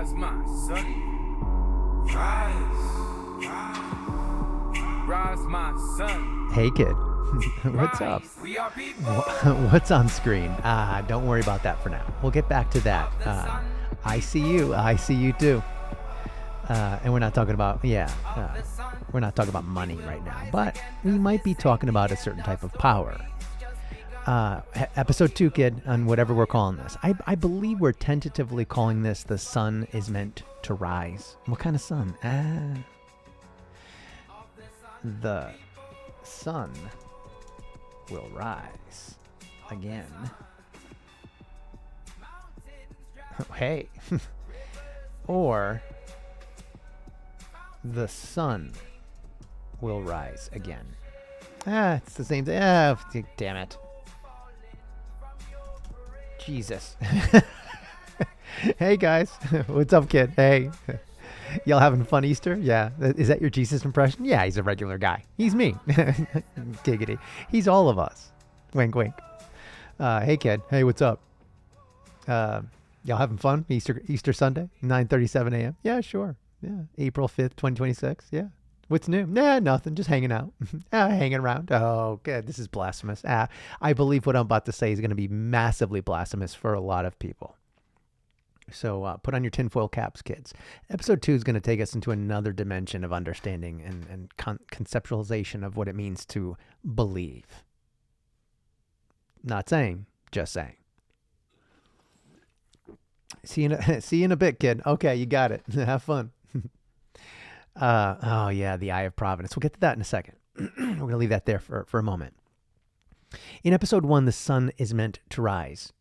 Rise, my son. Rise, my son. Hey, kid. What's up? We are people. What's on screen? Don't worry about that for now. We'll get back to that. I see you too. And we're not talking about, we're not talking about money right now, but we might be talking about a certain type of power. Episode 2, kid, on whatever we're calling this. I believe we're tentatively calling this The Sun is Meant to Rise. What kind of sun? The sun will rise again. Hey. Or the sun will rise again. It's the same thing. Damn it. Jesus. Hey, guys. What's up, kid? Hey. Y'all having fun Easter? Yeah. Is that your Jesus impression? Yeah, he's a regular guy. He's me. Giggity. He's all of us. Wink, wink. Hey, kid. Hey, what's up? Y'all having fun? Easter Sunday, 9:37 a.m. Yeah, sure. Yeah. April 5th, 2026. Yeah. What's new? Nah, nothing. Just hanging out. Hanging around. Oh, good. This is blasphemous. I believe what I'm about to say is going to be massively blasphemous for a lot of people. So put on your tinfoil caps, kids. Episode 2 is going to take us into another dimension of understanding and conceptualization of what it means to believe. Not saying, just saying. See you in a bit, kid. Okay, you got it. Have fun. Oh, yeah, the Eye of Providence. We'll get to that in a second. We're going to leave that there for a moment. In episode 1, the sun is meant to rise.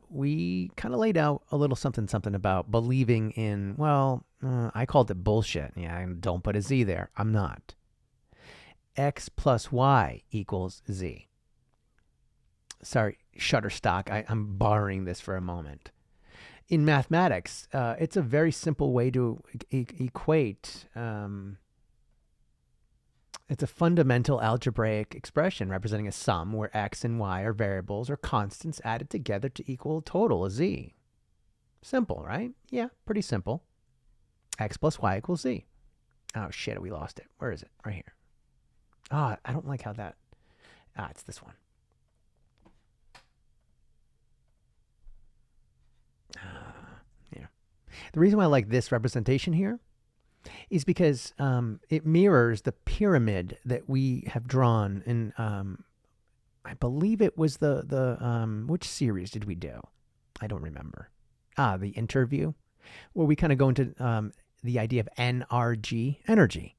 We kind of laid out a little something about believing in, I called it bullshit. Yeah, don't put a Z there. I'm not. X plus Y equals Z. Sorry, Shutterstock. I'm borrowing this for a moment. In mathematics, it's a very simple way to equate. It's a fundamental algebraic expression representing a sum where x and y are variables or constants added together to equal a total, a z. Simple, right? Yeah, pretty simple. X plus y equals z. Oh, shit, we lost it. Where is it? Right here. I don't like how that... it's this one. Yeah. The reason why I like this representation here is because it mirrors the pyramid that we have drawn in, I believe it was the which series did we do? I don't remember. The interview, where we kind of go into the idea of NRG, energy.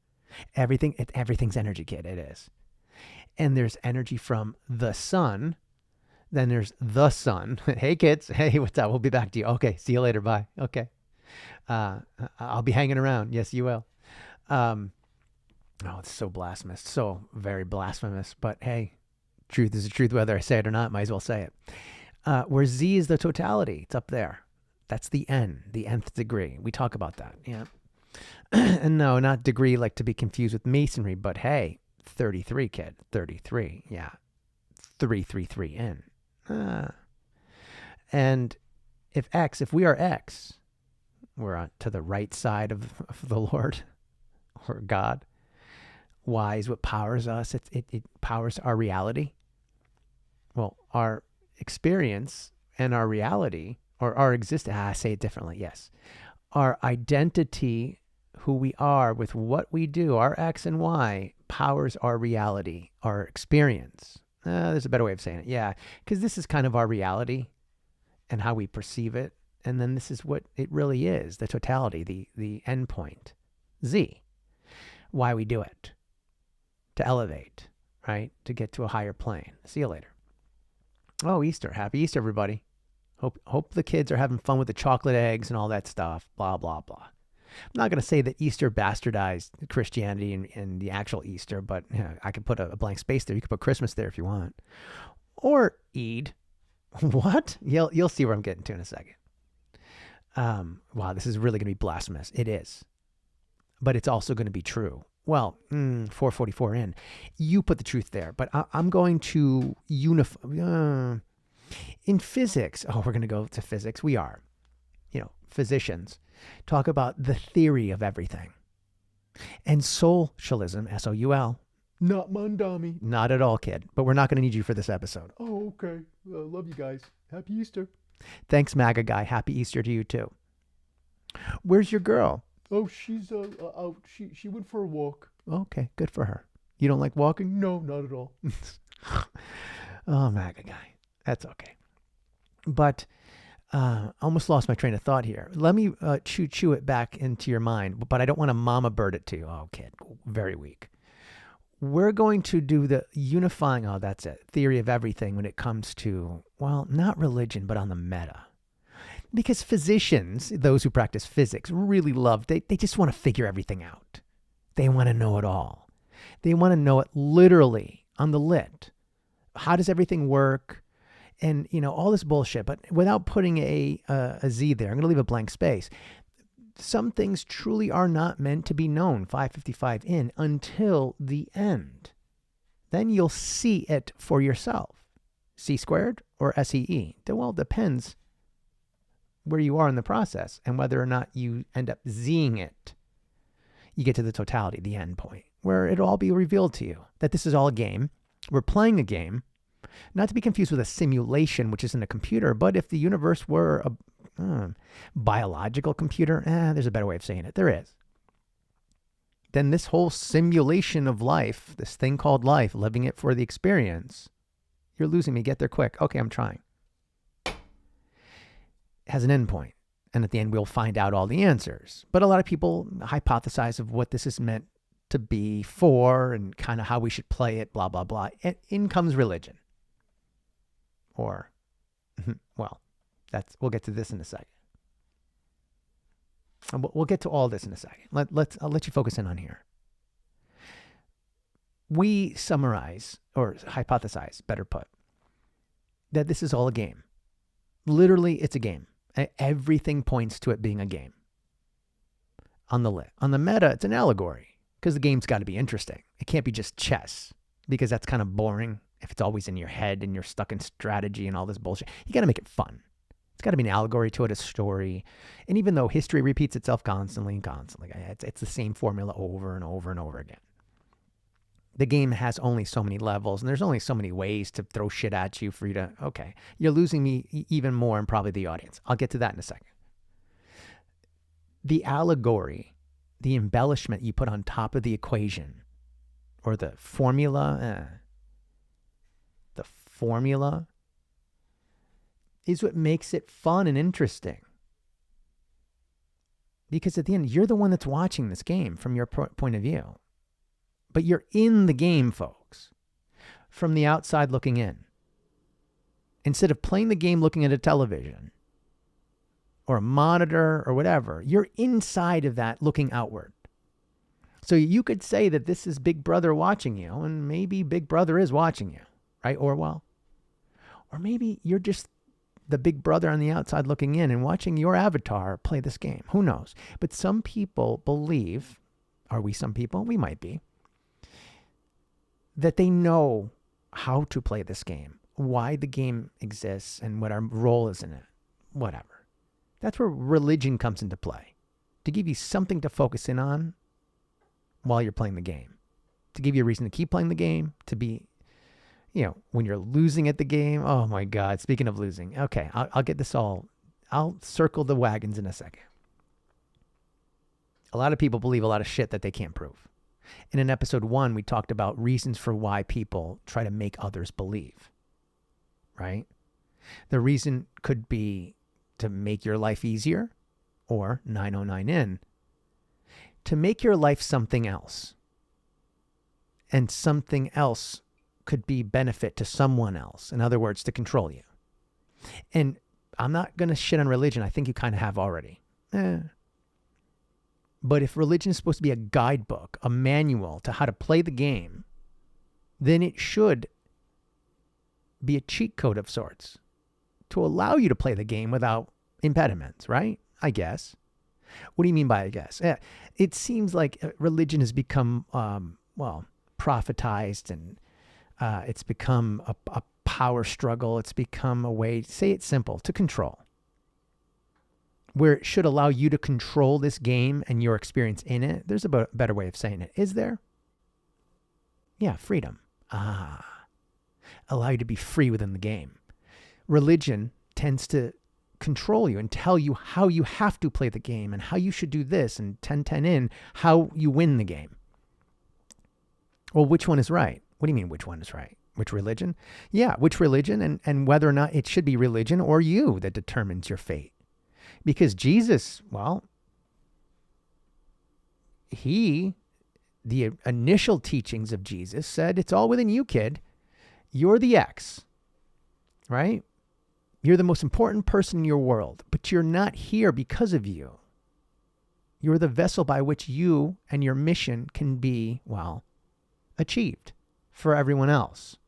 Everything's energy, kid. It is. And there's energy from the sun. Then there's the sun. Hey, kids. Hey, what's up? We'll be back to you. Okay, see you later. Bye. Okay. I'll be hanging around. Yes, you will. It's so blasphemous. So very blasphemous. But hey, truth is the truth, whether I say it or not. Might as well say it. Where Z is the totality. It's up there. That's the N, the nth degree. We talk about that. Yeah. And no, not degree like to be confused with Masonry, but hey, 33, kid. 33. Yeah. 333N. And if we are X, we're to the right side of the Lord or God. Y is what powers us. It powers our reality. Well, our experience and our reality, or our existence, I say it differently, yes. Our identity, who we are with what we do, our X and Y, powers our reality, our experience. There's a better way of saying it. Yeah, because this is kind of our reality and how we perceive it. And then this is what it really is, the totality, the end point, Z. Why we do it. To elevate, right? To get to a higher plane. See you later. Oh, Easter. Happy Easter, everybody. Hope the kids are having fun with the chocolate eggs and all that stuff. Blah, blah, blah. I'm not going to say that Easter bastardized Christianity and the actual Easter, but I could put a blank space there. You could put Christmas there if you want. Or Eid. What? You'll see where I'm getting to in a second. Wow, this is really going to be blasphemous. It is. But it's also going to be true. Well, 444 in. You put the truth there, but I'm going to unify. In physics, we're going to go to physics. We are. physicians talk about the theory of everything. And Soulcialism, S-O-U-L, not Mondami. Not at all, kid. But we're not going to need you for this episode. Oh, okay. Love you guys. Happy Easter. Thanks, MAGA guy. Happy Easter to you, too. Where's your girl? Oh, she's out. She went for a walk. Okay, good for her. You don't like walking? No, not at all. Oh, MAGA guy. That's okay. But almost lost my train of thought here. Let me chew it back into your mind, but I don't want to mama bird it to you. Oh, kid, very weak. We're going to do the unifying, that's it, theory of everything when it comes to, well, not religion, but on the meta. Because physicians, those who practice physics, really love, they just want to figure everything out. They want to know it all. They want to know it literally on the lit. How does everything work? And, all this bullshit, but without putting a Z there, I'm going to leave a blank space. Some things truly are not meant to be known 555 in until the end. Then you'll see it for yourself. C squared or SEE? Well, it depends where you are in the process and whether or not you end up Zing it. You get to the totality, the end point, where it'll all be revealed to you that this is all a game. We're playing a game. Not to be confused with a simulation, which isn't a computer, but if the universe were a biological computer, there's a better way of saying it. There is. Then this whole simulation of life, this thing called life, living it for the experience, you're losing me. Get there quick. Okay, I'm trying. Has an end point. And at the end, we'll find out all the answers. But a lot of people hypothesize of what this is meant to be for and kind of how we should play it, blah, blah, blah. And in comes religion. Or, well, we'll get to this in a second. We'll get to all this in a second. I'll let you focus in on here. We summarize, or hypothesize, better put, that this is all a game. Literally, it's a game. Everything points to it being a game. On the meta, it's an allegory, because the game's got to be interesting. It can't be just chess, because that's kind of boring. If it's always in your head and you're stuck in strategy and all this bullshit, you got to make it fun. It's got to be an allegory to it, a story. And even though history repeats itself constantly, it's the same formula over and over and over again. The game has only so many levels, and there's only so many ways to throw shit at you for you to, okay, you're losing me even more and probably the audience. I'll get to that in a second. The allegory, the embellishment you put on top of the equation, or the formula, is what makes it fun and interesting. Because at the end, you're the one that's watching this game from your point of view. But you're in the game, folks, from the outside looking in. Instead of playing the game looking at a television or a monitor or whatever, you're inside of that looking outward. So you could say that this is Big Brother watching you, and maybe Big Brother is watching you, right? Or maybe you're just the Big Brother on the outside looking in and watching your avatar play this game. Who knows? But some people believe, are we some people? We might be, that they know how to play this game, why the game exists, and what our role is in it. Whatever. That's where religion comes into play. To give you something to focus in on while you're playing the game. To give you a reason to keep playing the game, to be, when you're losing at the game. Oh my God, speaking of losing. Okay, I'll get this all. I'll circle the wagons in a second. A lot of people believe a lot of shit that they can't prove. And in episode 1, we talked about reasons for why people try to make others believe, right? The reason could be to make your life easier, or 909 in, to make your life something else. And something else could be benefit to someone else. In other words, to control you. And I'm not going to shit on religion. I think you kind of have already. But if religion is supposed to be a guidebook, a manual to how to play the game, then it should be a cheat code of sorts to allow you to play the game without impediments, right? I guess. What do you mean by I guess? It seems like religion has become, prophetized, and it's become a power struggle. It's become a way, say it simple, to control. where it should allow you to control this game and your experience in it. There's a better way of saying it. Is there? Yeah, freedom. Allow you to be free within the game. Religion tends to control you and tell you how you have to play the game and how you should do this, and 10-10 in, how you win the game. Well, which one is right? What do you mean, which one is right? Which religion? Yeah, which religion, and whether or not it should be religion or you that determines your fate. Because Jesus, well, the initial teachings of Jesus said, it's all within you, kid. You're the X, right? You're the most important person in your world, but you're not here because of you. You're the vessel by which you and your mission can be, well, achieved for everyone else.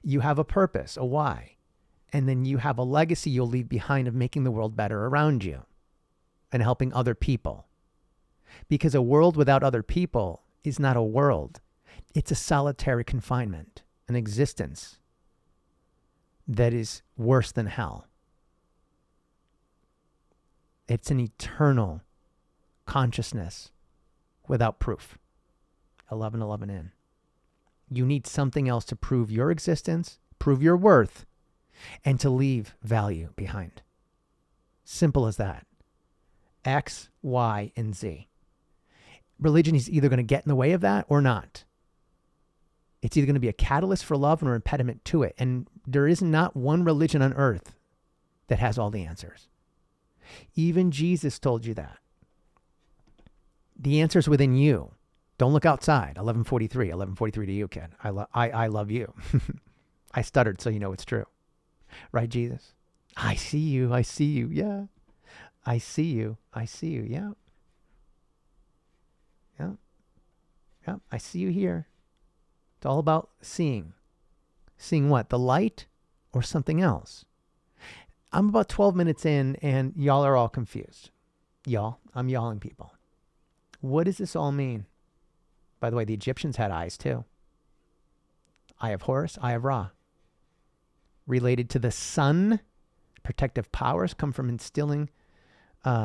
You have a purpose, a why, and then you have a legacy you'll leave behind of making the world better around you and helping other people. Because a world without other people is not a world. It's a solitary confinement, an existence that is worse than hell. It's an eternal consciousness without proof. 11:11 in. You need something else to prove your existence, prove your worth, and to leave value behind. Simple as that. X, Y, and Z. Religion is either going to get in the way of that or not. It's either going to be a catalyst for love or an impediment to it. And there is not one religion on earth that has all the answers. Even Jesus told you that. The answer's within you. Don't look outside. 11:43 to you, kid. I love you. I stuttered, so you know it's true. Right, Jesus? I see you. Yeah. I see you. Yeah. Yeah. I see you here. It's all about seeing. Seeing what? The light or something else? I'm about 12 minutes in and y'all are all confused. I'm yawing people. What does this all mean? By the way, the Egyptians had eyes too. Eye of Horus, Eye of Ra. Related to the sun, protective powers come from instilling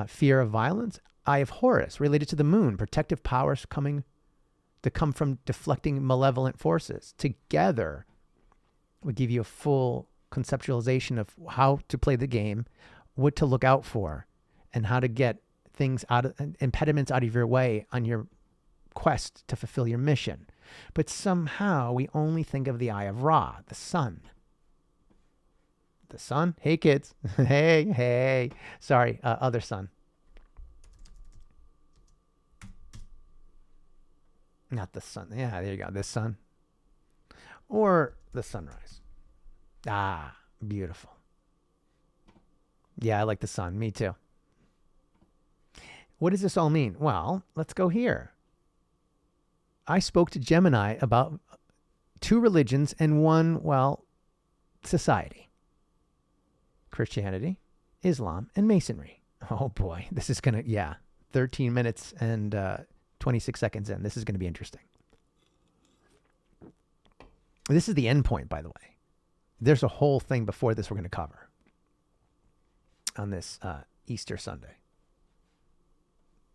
fear of violence. Eye of Horus, related to the moon, protective powers come from deflecting malevolent forces. Together, we give you a full conceptualization of how to play the game, what to look out for, and how to get impediments out of your way on your quest to fulfill your mission. But somehow we only think of the Eye of Ra, the sun. The sun? Hey, kids. Hey. Sorry, other sun. Not the sun. Yeah, there you go. This sun. Or the sunrise. Ah, beautiful. Yeah, I like the sun. Me too. What does this all mean? Well, let's go here. I spoke to Gemini about two religions and one, society. Christianity, Islam, and Masonry. Oh boy, this is 13 minutes and 26 seconds in. This is going to be interesting. This is the end point, by the way. There's a whole thing before this we're going to cover on this Easter Sunday.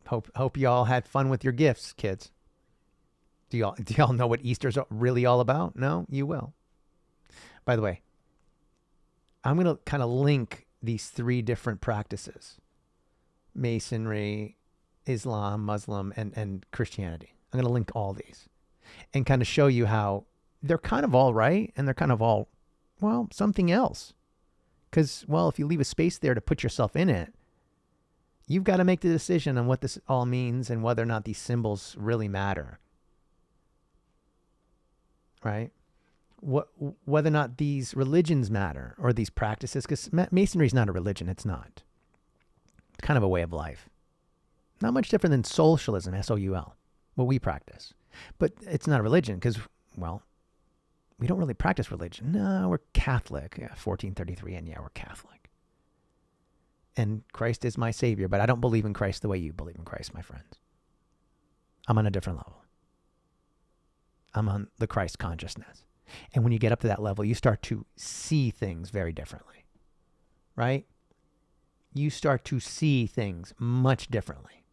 Hope you all had fun with your gifts, kids. Do y'all know what Easter's really all about? No, you will. By the way, I'm going to kind of link these three different practices: Masonry, Islam, Muslim, and Christianity. I'm going to link all these and kind of show you how they're kind of all right and they're kind of all, something else. Because, if you leave a space there to put yourself in it, you've got to make the decision on what this all means and whether or not these symbols really matter. Right? Whether or not these religions matter or these practices, because Masonry is not a religion. It's not. It's kind of a way of life. Not much different than Soulcialism, S-O-U-L, what we practice. But it's not a religion because, we don't really practice religion. No, we're Catholic. Yeah, 1433, and we're Catholic. And Christ is my Savior, but I don't believe in Christ the way you believe in Christ, my friends. I'm on a different level. I'm on the Christ consciousness. And when you get up to that level, you start to see things very differently, right? you start to see things much differently.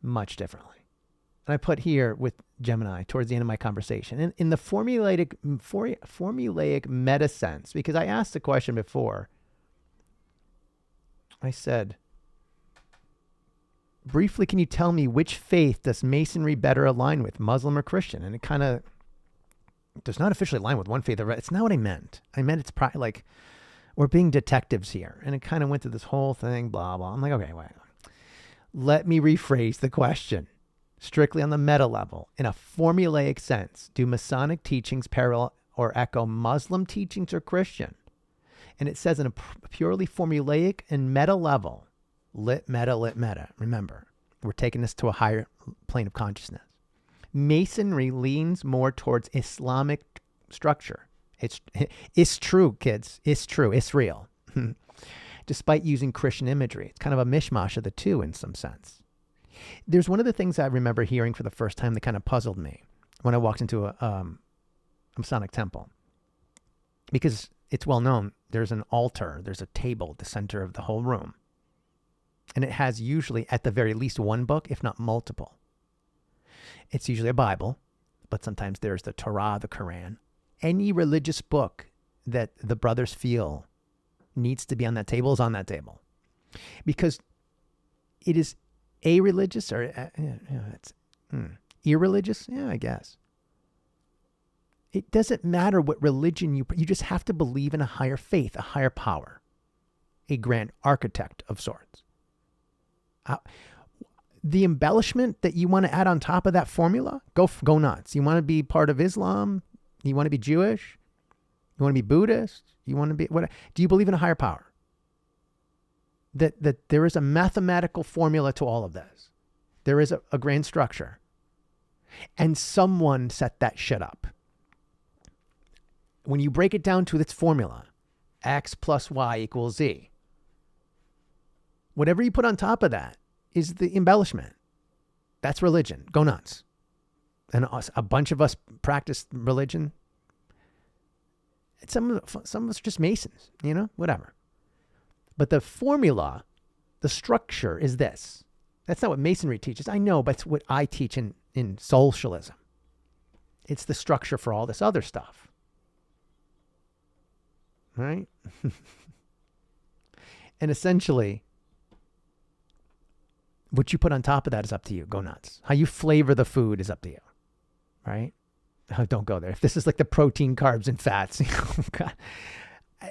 Much differently. And I put here with Gemini towards the end of my conversation, in the formulaic meta sense, because I asked the question before. I said, briefly, can you tell me which faith does Masonry better align with, Muslim or Christian? And it kind of does not officially align with one faith. It's not what I meant. I meant it's probably like we're being detectives here. And it kind of went through this whole thing, blah, blah. I'm like, okay, wait. Let me rephrase the question. Strictly on the meta level, in a formulaic sense, do Masonic teachings parallel or echo Muslim teachings or Christian? And it says in a purely formulaic and meta level, lit meta. Remember, we're taking this to a higher plane of consciousness. Masonry leans more towards Islamic structure. It's true, kids. It's true. It's real. Despite using Christian imagery. It's kind of a mishmash of the two in some sense. There's one of the things I remember hearing for the first time that kind of puzzled me when I walked into a Masonic temple. Because it's well known, there's an altar, there's a table at the center of the whole room. And it has usually, at the very least, one book, if not multiple. It's usually a Bible, but sometimes there's the Torah, the Quran. Any religious book that the brothers feel needs to be on that table is on that table. Because it is a-religious or it's irreligious? Yeah, I guess. It doesn't matter what religion you just have to believe in a higher faith, a higher power, a grand architect of sorts. The embellishment that you want to add on top of that formula, go nuts. You want to be part of Islam? You want to be Jewish? You want to be Buddhist? You want to be what? Do you believe in a higher power? That there is a mathematical formula to all of this. There is a grand structure. And someone set that shit up. When you break it down to its formula, X plus Y equals Z, whatever you put on top of that is the embellishment. That's religion. Go nuts. And a bunch of us practice religion. Some of us are just Masons, whatever. But the formula, the structure is this. That's not what Masonry teaches. I know, but it's what I teach in Soulcialism. It's the structure for all this other stuff. Right? And essentially, what you put on top of that is up to you. Go nuts. How you flavor the food is up to you. Right? Oh, don't go there. If this is like the protein, carbs, and fats, God,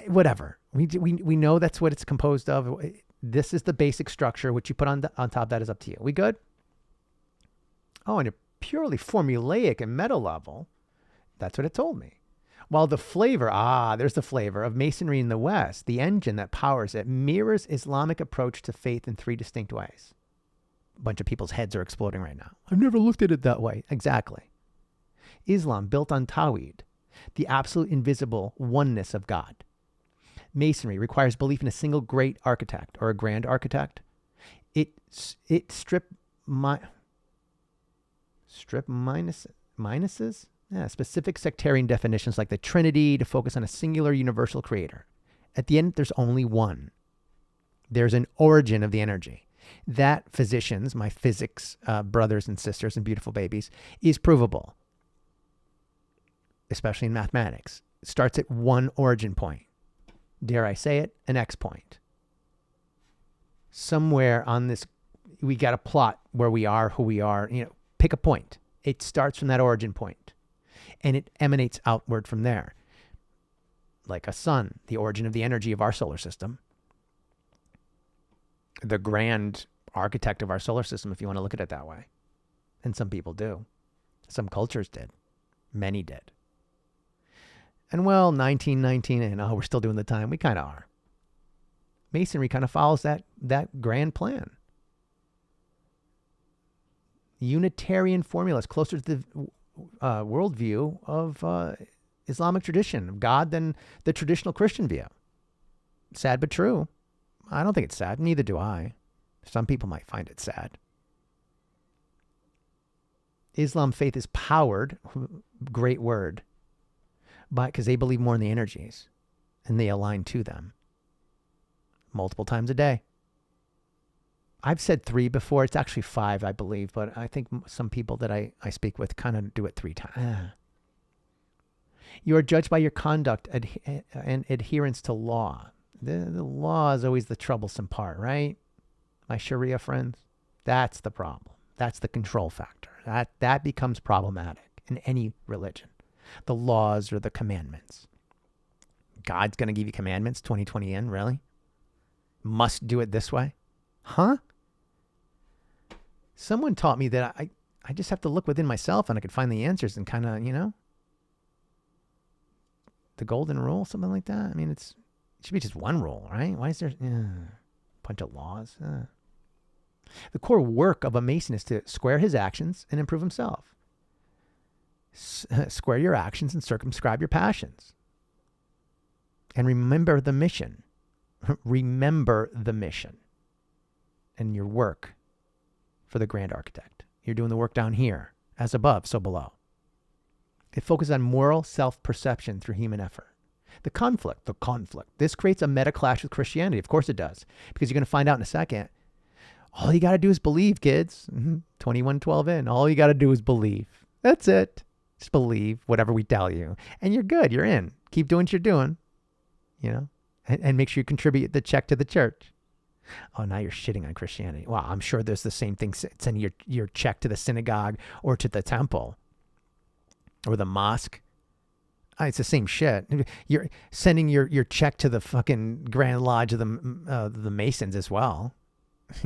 whatever. We know that's what it's composed of. This is the basic structure. What you put on top of that is up to you. We good? Oh, and a purely formulaic and meta level, that's what it told me. While the flavor, there's the flavor of Masonry in the West, the engine that powers it, mirrors Islamic approach to faith in three distinct ways. A bunch of people's heads are exploding right now. I've never looked at it that way. Exactly. Islam built on Tawhid, the absolute invisible oneness of God. Masonry requires belief in a single great architect or a grand architect. It minuses specific sectarian definitions like the Trinity to focus on a singular universal creator. At the end, there's only one. There's an origin of the energy. That, physicians, my physics brothers and sisters and beautiful babies, is provable, especially in mathematics. It starts at one origin point. Dare I say it, an X point. Somewhere on this, we got to plot where we are, who we are, pick a point. It starts from that origin point, and it emanates outward from there. Like a sun, the origin of the energy of our solar system. The grand architect of our solar system, if you want to look at it that way. And some people do. Some cultures did. Many did. And 1919, and we're still doing the time. We kind of are. Masonry kind of follows that grand plan. Unitarian formula is closer to the worldview of Islamic tradition of God than the traditional Christian view. Sad but true. I don't think it's sad. Neither do I. Some people might find it sad. Islam faith is powered, great word, because they believe more in the energies and they align to them. multiple times a day. I've said 3 before. It's actually 5, I believe, but I think some people that I speak with kind of do it 3 times. You are judged by your conduct and adherence to law. The law is always the troublesome part, right? My Sharia friends, that's the problem. That's the control factor. That becomes problematic in any religion. The laws or the commandments. God's going to give you commandments 2020 in, really? Must do it this way? Huh? Someone taught me that I just have to look within myself and I could find the answers and kind of, the golden rule, something like that. I mean, it should be just one rule, right? Why is there a bunch of laws? The core work of a Mason is to square his actions and improve himself. Square your actions and circumscribe your passions. And remember the mission. Remember the mission and your work for the grand architect. You're doing the work down here, as above, so below. It focuses on moral self-perception through human effort. The conflict. This creates a meta clash with Christianity. Of course it does, because you're going to find out in a second. All you got to do is believe, kids. 21:12 in. All you got to do is believe. That's it. Just believe whatever we tell you. And you're good. You're in. Keep doing what you're doing. And make sure you contribute the check to the church. Oh, now you're shitting on Christianity. Well, I'm sure there's the same thing. Sending your check to the synagogue or to the temple or the mosque. It's the same shit. You're sending your check to the fucking Grand Lodge of the Masons as well.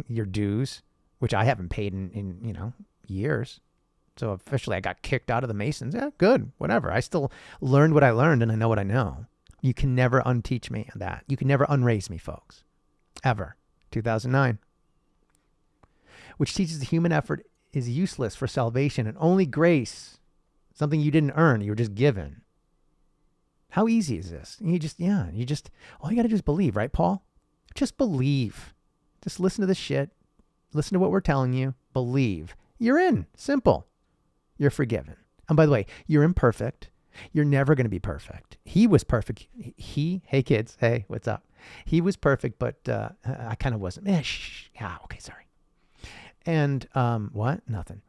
Your dues, which I haven't paid in years. So officially I got kicked out of the Masons. Yeah, good, whatever. I still learned what I learned and I know what I know. You can never unteach me that. You can never unraise me, folks. Ever. 2009. Which teaches the human effort is useless for salvation and only grace, something you didn't earn, you were just given. How easy is this? All you got to do is believe, right, Paul? Just believe. Just listen to this shit. Listen to what we're telling you. Believe. You're in. Simple. You're forgiven. And by the way, you're imperfect. You're never going to be perfect. He was perfect. Hey kids, hey, what's up? He was perfect, but I kind of wasn't. Okay, sorry. And what? Nothing.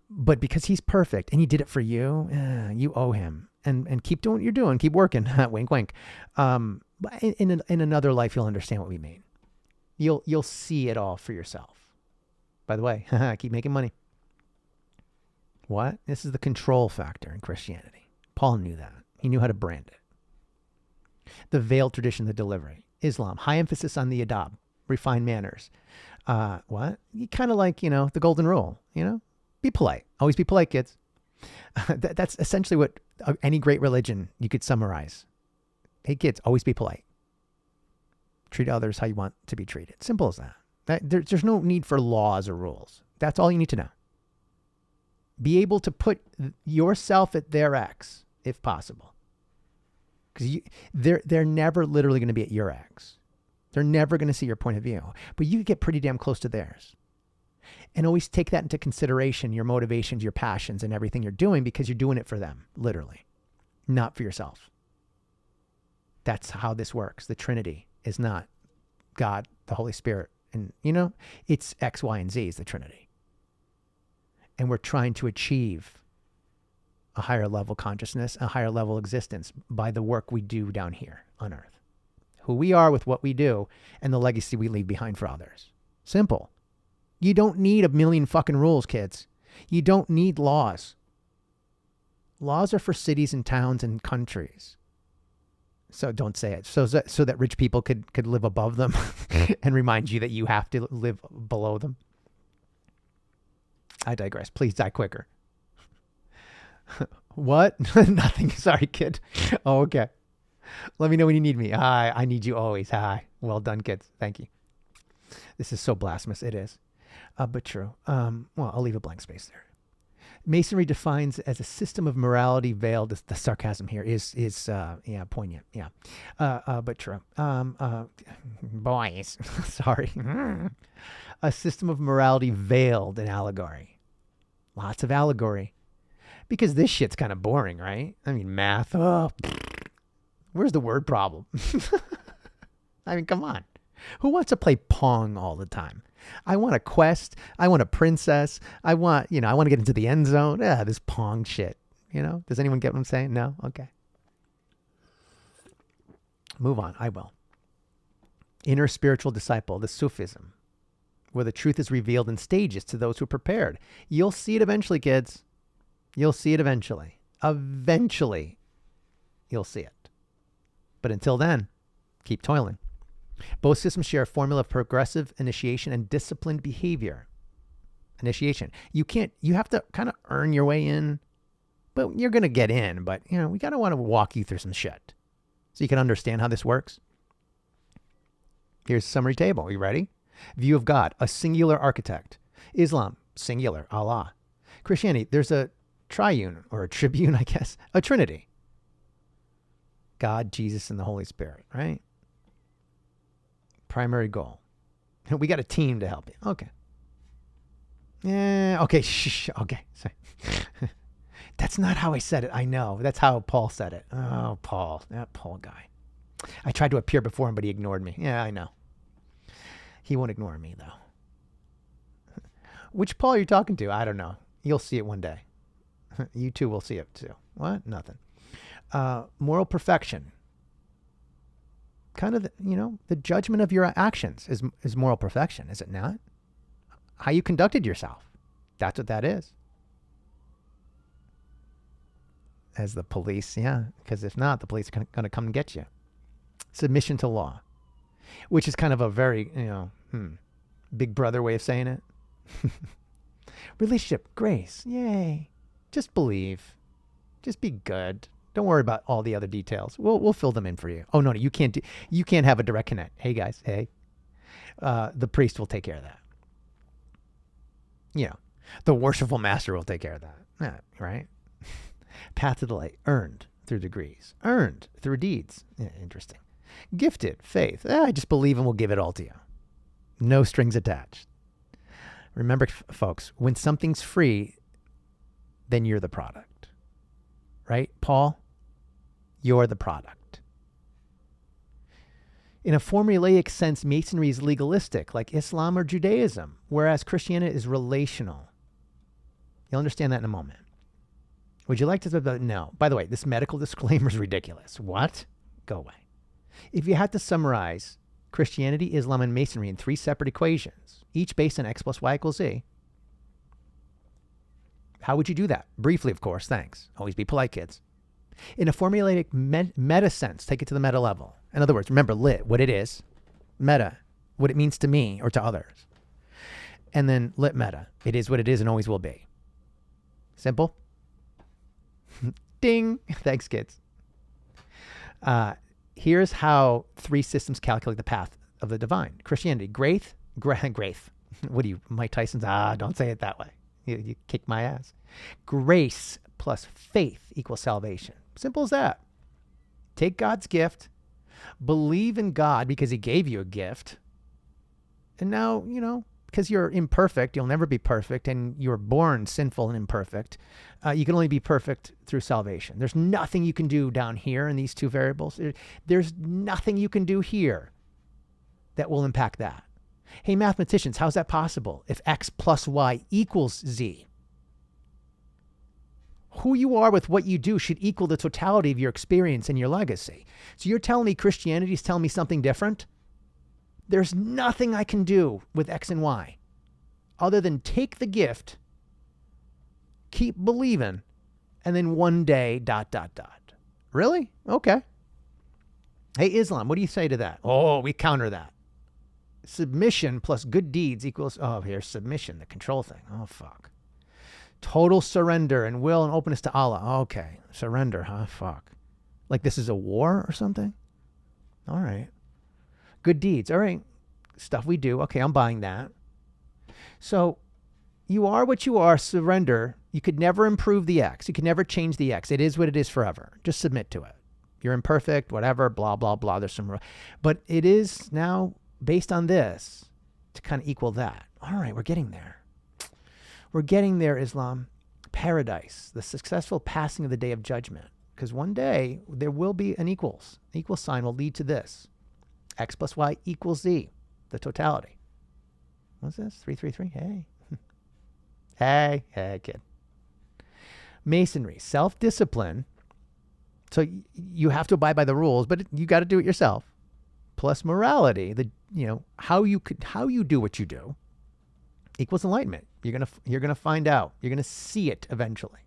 But because he's perfect and he did it for you, you owe him. And keep doing what you're doing. Keep working. Wink, wink. In another life, you'll understand what we mean. You'll see it all for yourself. By the way, keep making money. What? This is the control factor in Christianity. Paul knew that. He knew how to brand it. The veiled tradition, the delivery. Islam, high emphasis on the adab, refined manners. What? Kind of like, the golden rule, Be polite. Always be polite, kids. That's essentially what any great religion you could summarize. Hey, kids, always be polite. Treat others how you want to be treated. Simple as that. There's no need for laws or rules. That's all you need to know. Be able to put yourself at their X, if possible. Because they're never literally going to be at your X. They're never going to see your point of view. But you get pretty damn close to theirs. And always take that into consideration, your motivations, your passions, and everything you're doing, because you're doing it for them, literally, not for yourself. That's how this works. The Trinity is not God, the Holy Spirit. And, it's X, Y, and Z is the Trinity. And we're trying to achieve a higher level consciousness, a higher level existence by the work we do down here on earth. Who we are with what we do and the legacy we leave behind for others. Simple. You don't need a million fucking rules, kids. You don't need laws. Laws are for cities and towns and countries. So don't say it. So that rich people could live above them and remind you that you have to live below them. I digress. Please die quicker. What? Nothing. Sorry, kid. Oh, okay. Let me know when you need me. Hi. I need you always. Hi. Well done, kids. Thank you. This is so blasphemous. It is. But true. Well, I'll leave a blank space there. Masonry defines as a system of morality veiled. The sarcasm here is poignant. Yeah. But true. Boys. Sorry. A system of morality veiled in allegory. Lots of allegory. Because this shit's kind of boring, right? I mean, math. Oh, where's the word problem? I mean, come on. Who wants to play Pong all the time? I want a quest. I want a princess. I want to get into the end zone. Yeah, this Pong shit. Does anyone get what I'm saying? No? Okay. Move on. I will. Inner spiritual disciple, the Sufism, where the truth is revealed in stages to those who are prepared. You'll see it eventually, kids. You'll see it eventually. Eventually, you'll see it. But until then, keep toiling. Both systems share a formula of progressive initiation and disciplined behavior. Initiation. You have to kind of earn your way in, but you're going to get in. But, we got to want to walk you through some shit so you can understand how this works. Here's a summary table. Are you ready? View of God, a singular architect. Islam, singular, Allah. Christianity, there's a triune, or a tribune, I guess, a trinity. God, Jesus, and the Holy Spirit, right? Primary goal. We got a team to help you. Okay. Yeah, okay, shh, okay. Sorry. That's not how I said it. I know. That's how Paul said it. Oh, Paul. That Paul guy. I tried to appear before him, but he ignored me. Yeah, I know. He won't ignore me, though. Which Paul are you talking to? I don't know. You'll see it one day. You too will see it, too. What? Nothing. Moral perfection. Kind of, the judgment of your actions is moral perfection, is it not? How you conducted yourself. That's what that is. As the police, yeah. Because if not, the police are going to come and get you. Submission to law. Which is kind of a very, big brother way of saying it. Relationship, grace, yay. Just believe. Just be good. Don't worry about all the other details. We'll fill them in for you. Oh no, you can't have a direct connect. Hey guys, hey. The priest will take care of that. The worshipful master will take care of that. Yeah, right? Path to the light, earned through degrees, earned through deeds. Yeah, interesting. Gifted, faith. I just believe and we'll give it all to you. No strings attached. Remember, folks, when something's free, then you're the product. Right, Paul? You're the product. In a formulaic sense, Masonry is legalistic, like Islam or Judaism, whereas Christianity is relational. You'll understand that in a moment. Would you like to? No. By the way, this medical disclaimer is ridiculous. What? Go away. If you had to summarize Christianity, Islam, and Masonry in 3 separate equations, each based on X plus Y equals Z, how would you do that? Briefly, of course. Thanks. Always be polite, kids. In a formulaic meta sense, take it to the meta level. In other words, remember lit, what it is. Meta, what it means to me or to others. And then lit meta. It is what it is and always will be. Simple? Ding. Thanks, kids. Here's how 3 systems calculate the path of the divine. Christianity, grace. What are you, Mike Tyson's? Don't say it that way. You kick my ass. Grace plus faith equals salvation. Simple as that. Take God's gift, believe in God because he gave you a gift. And now, because you're imperfect, you'll never be perfect, and you're born sinful and imperfect. You can only be perfect through salvation. There's nothing you can do down here in these 2 variables. There's nothing you can do here that will impact that. Hey, mathematicians, how's that possible if X plus Y equals Z? Who you are with what you do should equal the totality of your experience and your legacy. So you're telling me Christianity is telling me something different? There's nothing I can do with X and Y other than take the gift, keep believing, and then one day, ... Really? Okay. Hey, Islam, what do you say to that? Oh, we counter that. Submission plus good deeds equals, here's submission, the control thing. Oh, fuck. Total surrender and will and openness to Allah. Okay. Surrender, huh? Fuck. Like this is a war or something? All right. Good deeds. All right. Stuff we do. Okay, I'm buying that. So you are what you are. Surrender. You could never improve the X. You could never change the X. It is what it is forever. Just submit to it. You're imperfect, whatever, blah, blah, blah. There's some, but it is now based on this to kind of equal that. All right, we're getting there. We're getting there, Islam. Paradise, the successful passing of the day of judgment. Because one day there will be an equal sign will lead to this. X plus Y equals Z, the totality. What's this? 333? Hey. Hey, kid. Masonry, self-discipline. So you have to abide by the rules, but you got to do it yourself. Plus morality, how you do what you do equals enlightenment. You're gonna find out. You're gonna see it eventually.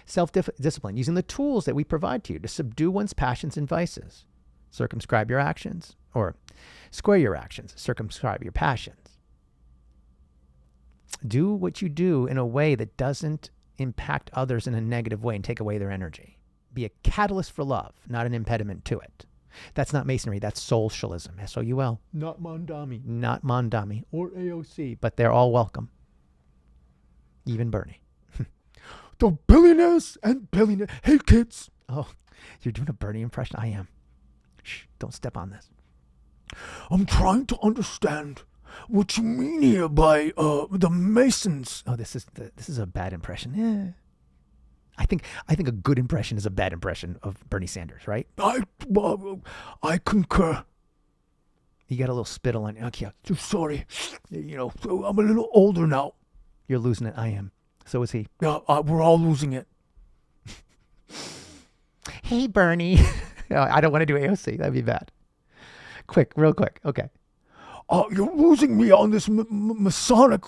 Self-discipline, using the tools that we provide to you to subdue one's passions and vices. Circumscribe your actions, or square your actions. Circumscribe your passions. Do what you do in a way that doesn't impact others in a negative way and take away their energy. Be a catalyst for love, not an impediment to it. That's not Masonry. That's Soulcialism. S-O-U-L. Not Mondami. Not Mondami or AOC, but they're all welcome. Even Bernie. The billionaires and billionaires. Hey, kids. Oh, you're doing a Bernie impression? I am. Shh, don't step on this. I'm trying to understand what you mean here by the Masons. Oh, this is a bad impression. Yeah. I think a good impression is a bad impression of Bernie Sanders, right? I concur. You got a little spittle on you. Okay, sorry. I'm a little older now. You're losing it. I am. So is he. Yeah, we're all losing it. Hey, Bernie. No, I don't want to do AOC. That'd be bad. Real quick. Okay. You're losing me on this Masonic.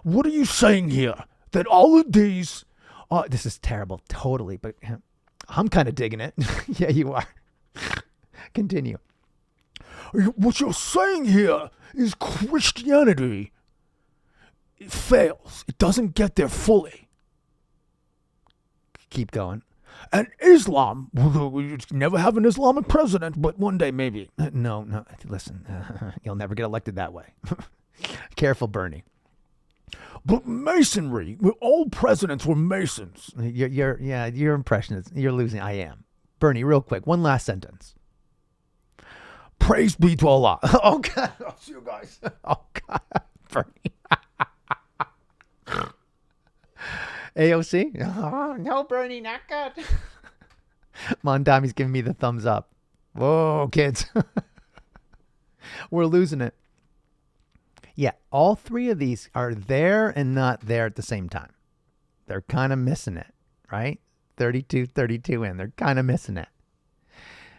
What are you saying here? That all of these... this is terrible, totally, but I'm kind of digging it. Yeah, you are. Continue. What you're saying here is Christianity. It fails. It doesn't get there fully. Keep going. And Islam, we never have an Islamic president, but one day maybe. No, listen, you'll never get elected that way. Careful, Bernie. But Masonry, all presidents were Masons. Your impression is, you're losing. I am. Bernie, real quick, one last sentence. Praise be to Allah. Oh, God. I'll see you guys. Oh, God. Bernie. AOC? Oh, no, Bernie, not good. Mondami's giving me the thumbs up. Whoa, kids. We're losing it. Yeah, all three of these are there and not there at the same time. They're kind of missing it, right? 32 in. They're kind of missing it.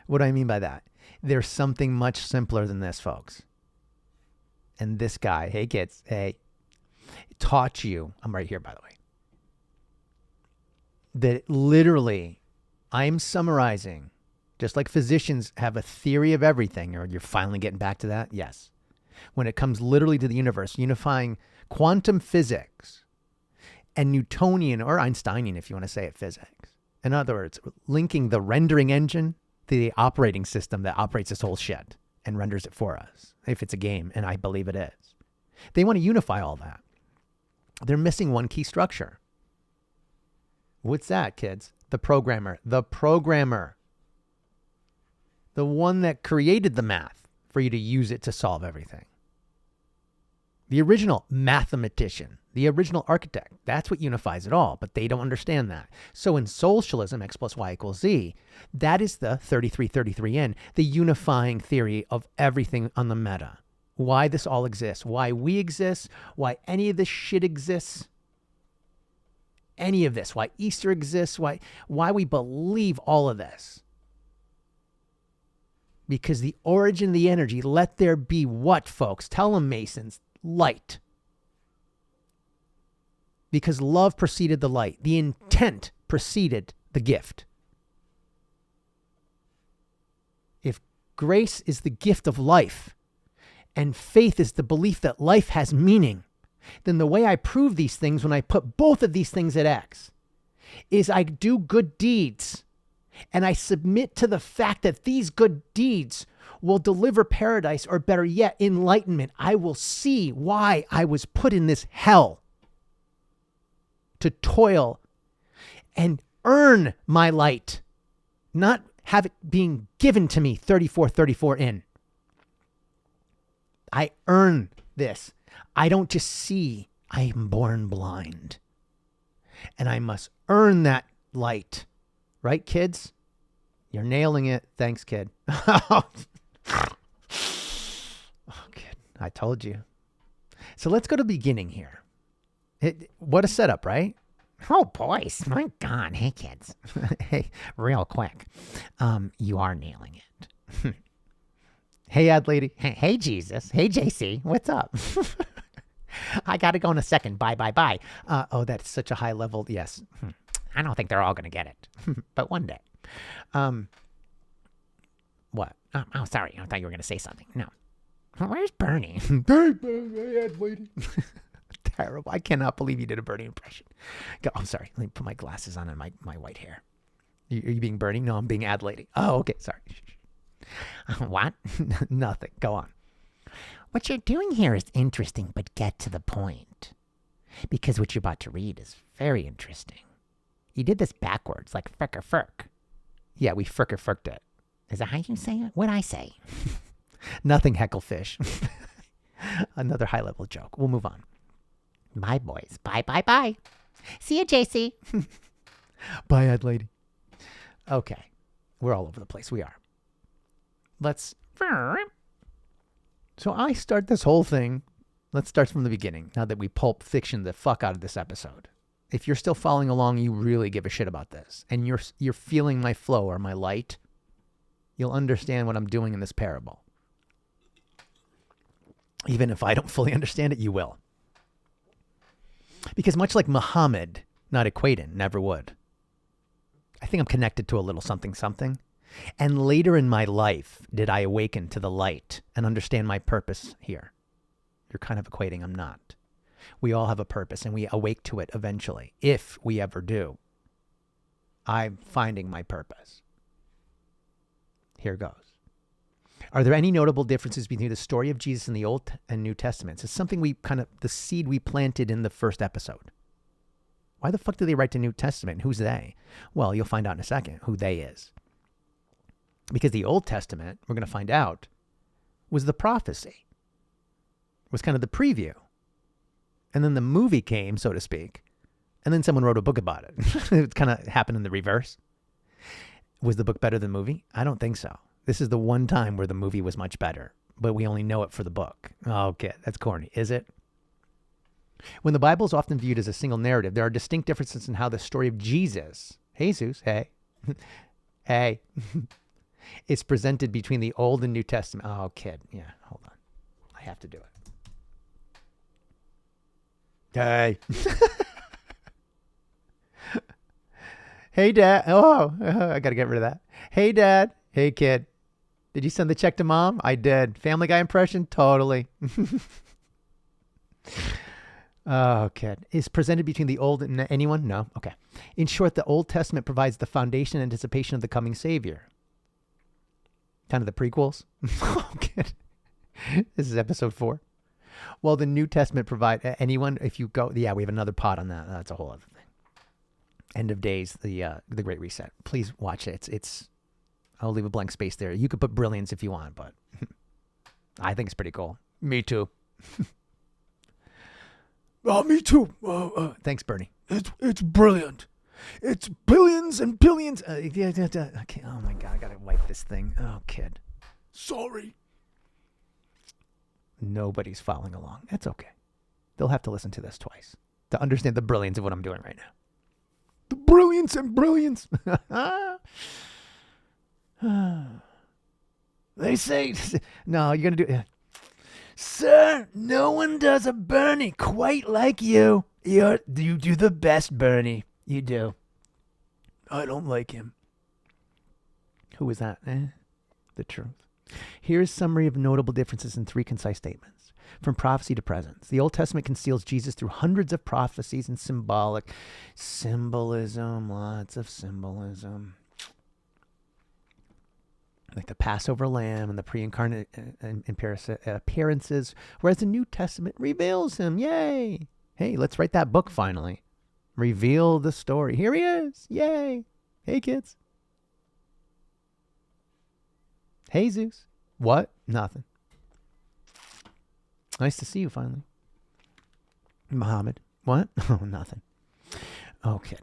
What do I mean by that? There's something much simpler than this, folks. And this guy, hey, kids, hey, taught you, I'm right here, by the way, that literally I'm summarizing, just like physicians have a theory of everything, or you're finally getting back to that? Yes. When it comes literally to the universe, unifying quantum physics and Newtonian or Einsteinian, if you want to say it, physics. In other words, linking the rendering engine to the operating system that operates this whole shit and renders it for us, if it's a game, and I believe it is. They want to unify all that. They're missing one key structure. What's that, kids? The programmer. The programmer. The one that created the math for you to use it to solve everything. The original mathematician, the original architect. That's what unifies it all, but they don't understand that. So in Soulcialism, X plus Y equals Z, that is the 3333N, the unifying theory of everything on the meta. Why this all exists, why we exist, why any of this shit exists. Any of this, why Easter exists, why we believe all of this. Because the origin of the energy, let there be what, folks? Tell them, Masons, light. Because love preceded the light. The intent preceded the gift. If grace is the gift of life, and faith is the belief that life has meaning, then the way I prove these things when I put both of these things at X is I do good deeds and I submit to the fact that these good deeds will deliver paradise, or better yet, enlightenment. I will see why I was put in this hell to toil and earn my light, not have it being given to me 34 in. I earn this. I don't just see. I am born blind. And I must earn that light. Right, kids? You're nailing it. Thanks, kid. Oh, kid, I told you. So let's go to the beginning here. What a setup, right? Oh, boys. My God. Hey, kids. Hey, real quick. You are nailing it. Hey, ad lady. Hey, Jesus. Hey, JC. What's up? I got to go in a second. Bye, bye, bye. Oh, that's such a high level. Yes. I don't think they're all going to get it. But one day. What? Oh, sorry. I thought you were going to say something. No. Where's Bernie? Hey, ad lady. Terrible. I cannot believe you did a Bernie impression. I'm sorry. Let me put my glasses on and my white hair. Are you being Bernie? No, I'm being ad lady. Oh, okay. Sorry. What? Nothing. Go on. What you're doing here is interesting, but get to the point. Because what you're about to read is very interesting. You did this backwards, like fricker firk. Yeah, we fricked it. Is that how you say it? What'd I say? Nothing, hecklefish. Another high level joke. We'll move on. Bye, boys. Bye, bye, bye. See you, JC. Bye, ad lady. Okay. We're all over the place. We are. So I start this whole thing. Let's start from the beginning. Now that we pulp fiction the fuck out of this episode. If you're still following along, you really give a shit about this. And you're feeling my flow or my light. You'll understand what I'm doing in this parable. Even if I don't fully understand it, you will. Because much like Muhammad, not equating, never would. I think I'm connected to a little something something. And later in my life did I awaken to the light and understand my purpose here. You're kind of equating, I'm not. We all have a purpose and we awake to it eventually, if we ever do. I'm finding my purpose. Here goes. Are there any notable differences between the story of Jesus in the Old and New Testaments? It's something the seed we planted in the first episode. Why the fuck do they write the New Testament? Who's they? Well, you'll find out in a second who they is. Because the Old Testament, we're going to find out, was the prophecy. Was kind of the preview. And then the movie came, so to speak. And then someone wrote a book about it. It kind of happened in the reverse. Was the book better than the movie? I don't think so. This is the one time where the movie was much better, but we only know it for the book. Okay, that's corny, is it? When the Bible is often viewed as a single narrative, there are distinct differences in how the story of Jesus, Jesus, hey, hey, is presented between the Old and New Testament. Oh, kid, yeah, hold on. I have to do it. Hey. Hey, Dad. Oh, I got to get rid of that. Hey, Dad. Hey, kid. Did you send the check to Mom? I did. Family Guy impression? Totally. Oh, kid. Is presented between the Old and anyone? No? Okay. In short, the Old Testament provides the foundation and anticipation of the coming Savior. Kind of the prequels? Oh, kid. This is episode 4. Well, the New Testament provide anyone, if you go, yeah, we have another pod on that. That's a whole other thing. End of Days, the Great Reset. Please watch it. It's I'll leave a blank space there. You could put brilliance if you want, but I think it's pretty cool. Me too. Oh, me too. Thanks, Bernie. It's brilliant. It's billions and billions. Okay. Oh my God, I gotta wipe this thing. Oh, kid. Sorry. Nobody's following along. That's okay. They'll have to listen to this twice to understand the brilliance of what I'm doing right now. The brilliance and brilliance. They say, no, you're going to do it. Sir, no one does a Bernie quite like you. You do the best, Bernie. You do. I don't like him. Who is that? The truth. Here's a summary of notable differences in 3 concise statements. From prophecy to presence. The Old Testament conceals Jesus through hundreds of prophecies and symbolism, lots of symbolism. Like the Passover lamb and the pre-incarnate appearances, whereas the New Testament reveals him. Yay! Hey, let's write that book finally. Reveal the story. Here he is. Yay! Hey, kids. Hey, Zeus. What? Nothing. Nice to see you finally. Muhammad. What? Oh, nothing. Okay.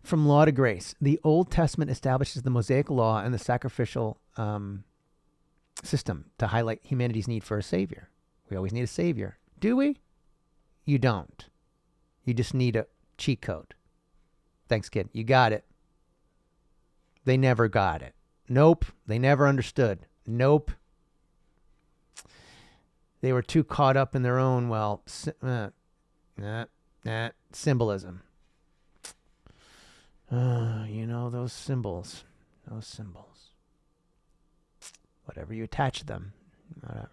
From law to grace. The Old Testament establishes the Mosaic law and the sacrificial system to highlight humanity's need for a savior. We always need a savior. Do we? You don't. You just need a cheat code. Thanks, kid. You got it. They never got it. Nope. They never understood. Nope. They were too caught up in their own, symbolism. Those symbols. Whatever you attach to them. Whatever.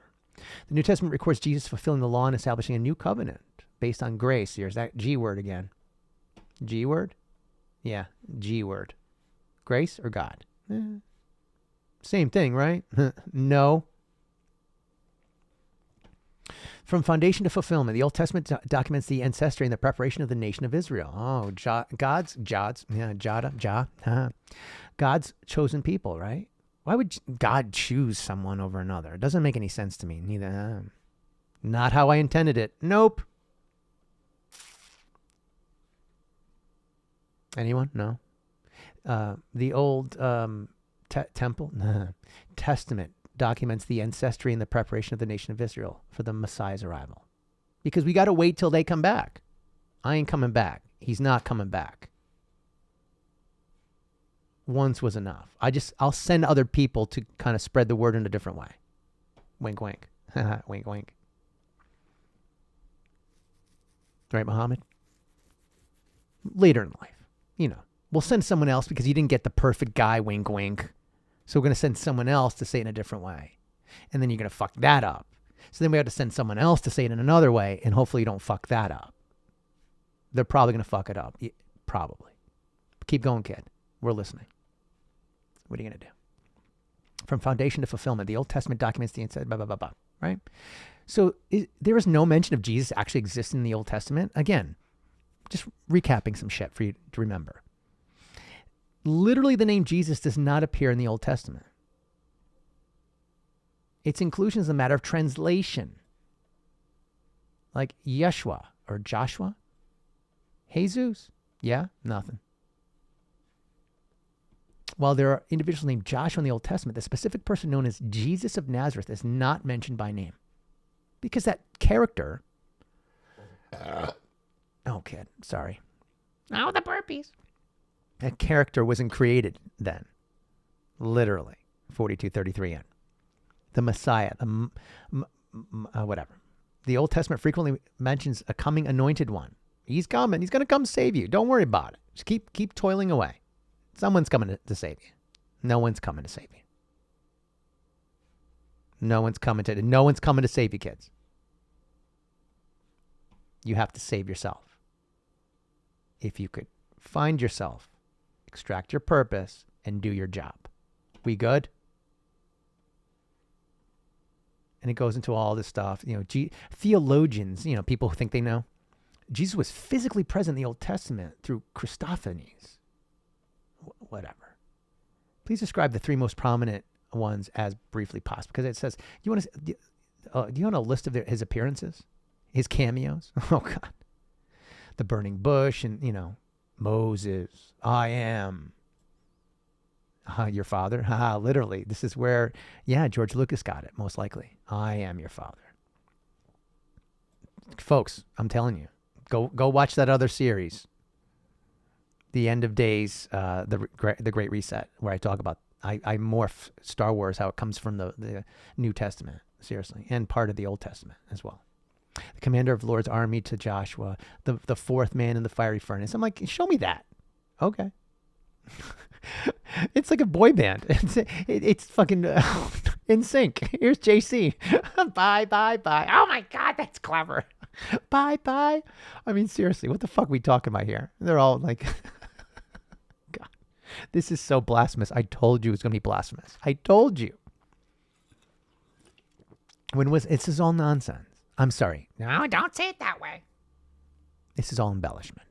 The New Testament records Jesus fulfilling the law and establishing a new covenant based on grace. Here's that G word again. G word? Yeah, G word. Grace or God? Same thing, right? No. From foundation to fulfillment, the Old Testament documents the ancestry and the preparation of the nation of Israel. Oh, God's chosen people, right? Why would God choose someone over another? It doesn't make any sense to me. Neither. Not how I intended it. Nope. Anyone? No. The old Testament documents the ancestry and the preparation of the nation of Israel for the Messiah's arrival. Because we got to wait till they come back. I ain't coming back. He's not coming back. Once was enough. I'll send other people to kind of spread the word in a different way. Wink, wink. Wink, wink. Right, Muhammad? Later in life, we'll send someone else because you didn't get the perfect guy, wink, wink. So we're going to send someone else to say it in a different way. And then you're going to fuck that up. So then we have to send someone else to say it in another way, and hopefully you don't fuck that up. They're probably going to fuck it up. Probably. Keep going, kid. We're listening. What are you going to do? From foundation to fulfillment, the Old Testament documents the inside, blah, blah, blah, blah, right? So there is no mention of Jesus actually existing in the Old Testament. Again, just recapping some shit for you to remember. Literally, the name Jesus does not appear in the Old Testament. Its inclusion is a matter of translation. Like Yeshua or Joshua. Jesus. Yeah, nothing. While there are individuals named Joshua in the Old Testament, the specific person known as Jesus of Nazareth is not mentioned by name. Because that character... Oh, kid. Sorry. Oh, the burpees. That character wasn't created then. Literally. 42:33 in. The Messiah. Whatever. The Old Testament frequently mentions a coming anointed one. He's coming. He's going to come save you. Don't worry about it. Just keep toiling away. Someone's coming to save you. No one's coming to save you. No one's coming to save you, kids. You have to save yourself. If you could find yourself, extract your purpose, and do your job. We good? And it goes into all this stuff. Theologians, people who think they know. Jesus was physically present in the Old Testament through Christophanies. Whatever. Please describe the three most prominent ones as briefly possible. Because it says, do you want a list of his appearances? His cameos? Oh, God. The burning bush and, Moses. I am. Your father? Literally. This is where, George Lucas got it, most likely. I am your father. Folks, I'm telling you. Go watch that other series. The End of Days, the Great Reset, where I talk about, I morph Star Wars, how it comes from the New Testament, seriously, and part of the Old Testament as well. The commander of the Lord's army to Joshua, the fourth man in the fiery furnace. I'm like, show me that. Okay. It's like a boy band. It's fucking in sync. Here's JC. Bye, bye, bye. Oh my God, that's clever. Bye, bye. I mean, seriously, what the fuck are we talking about here? They're all like, God, this is so blasphemous. I told you it was going to be blasphemous. I told you. This is all nonsense. I'm sorry. No, don't say it that way. This is all embellishment.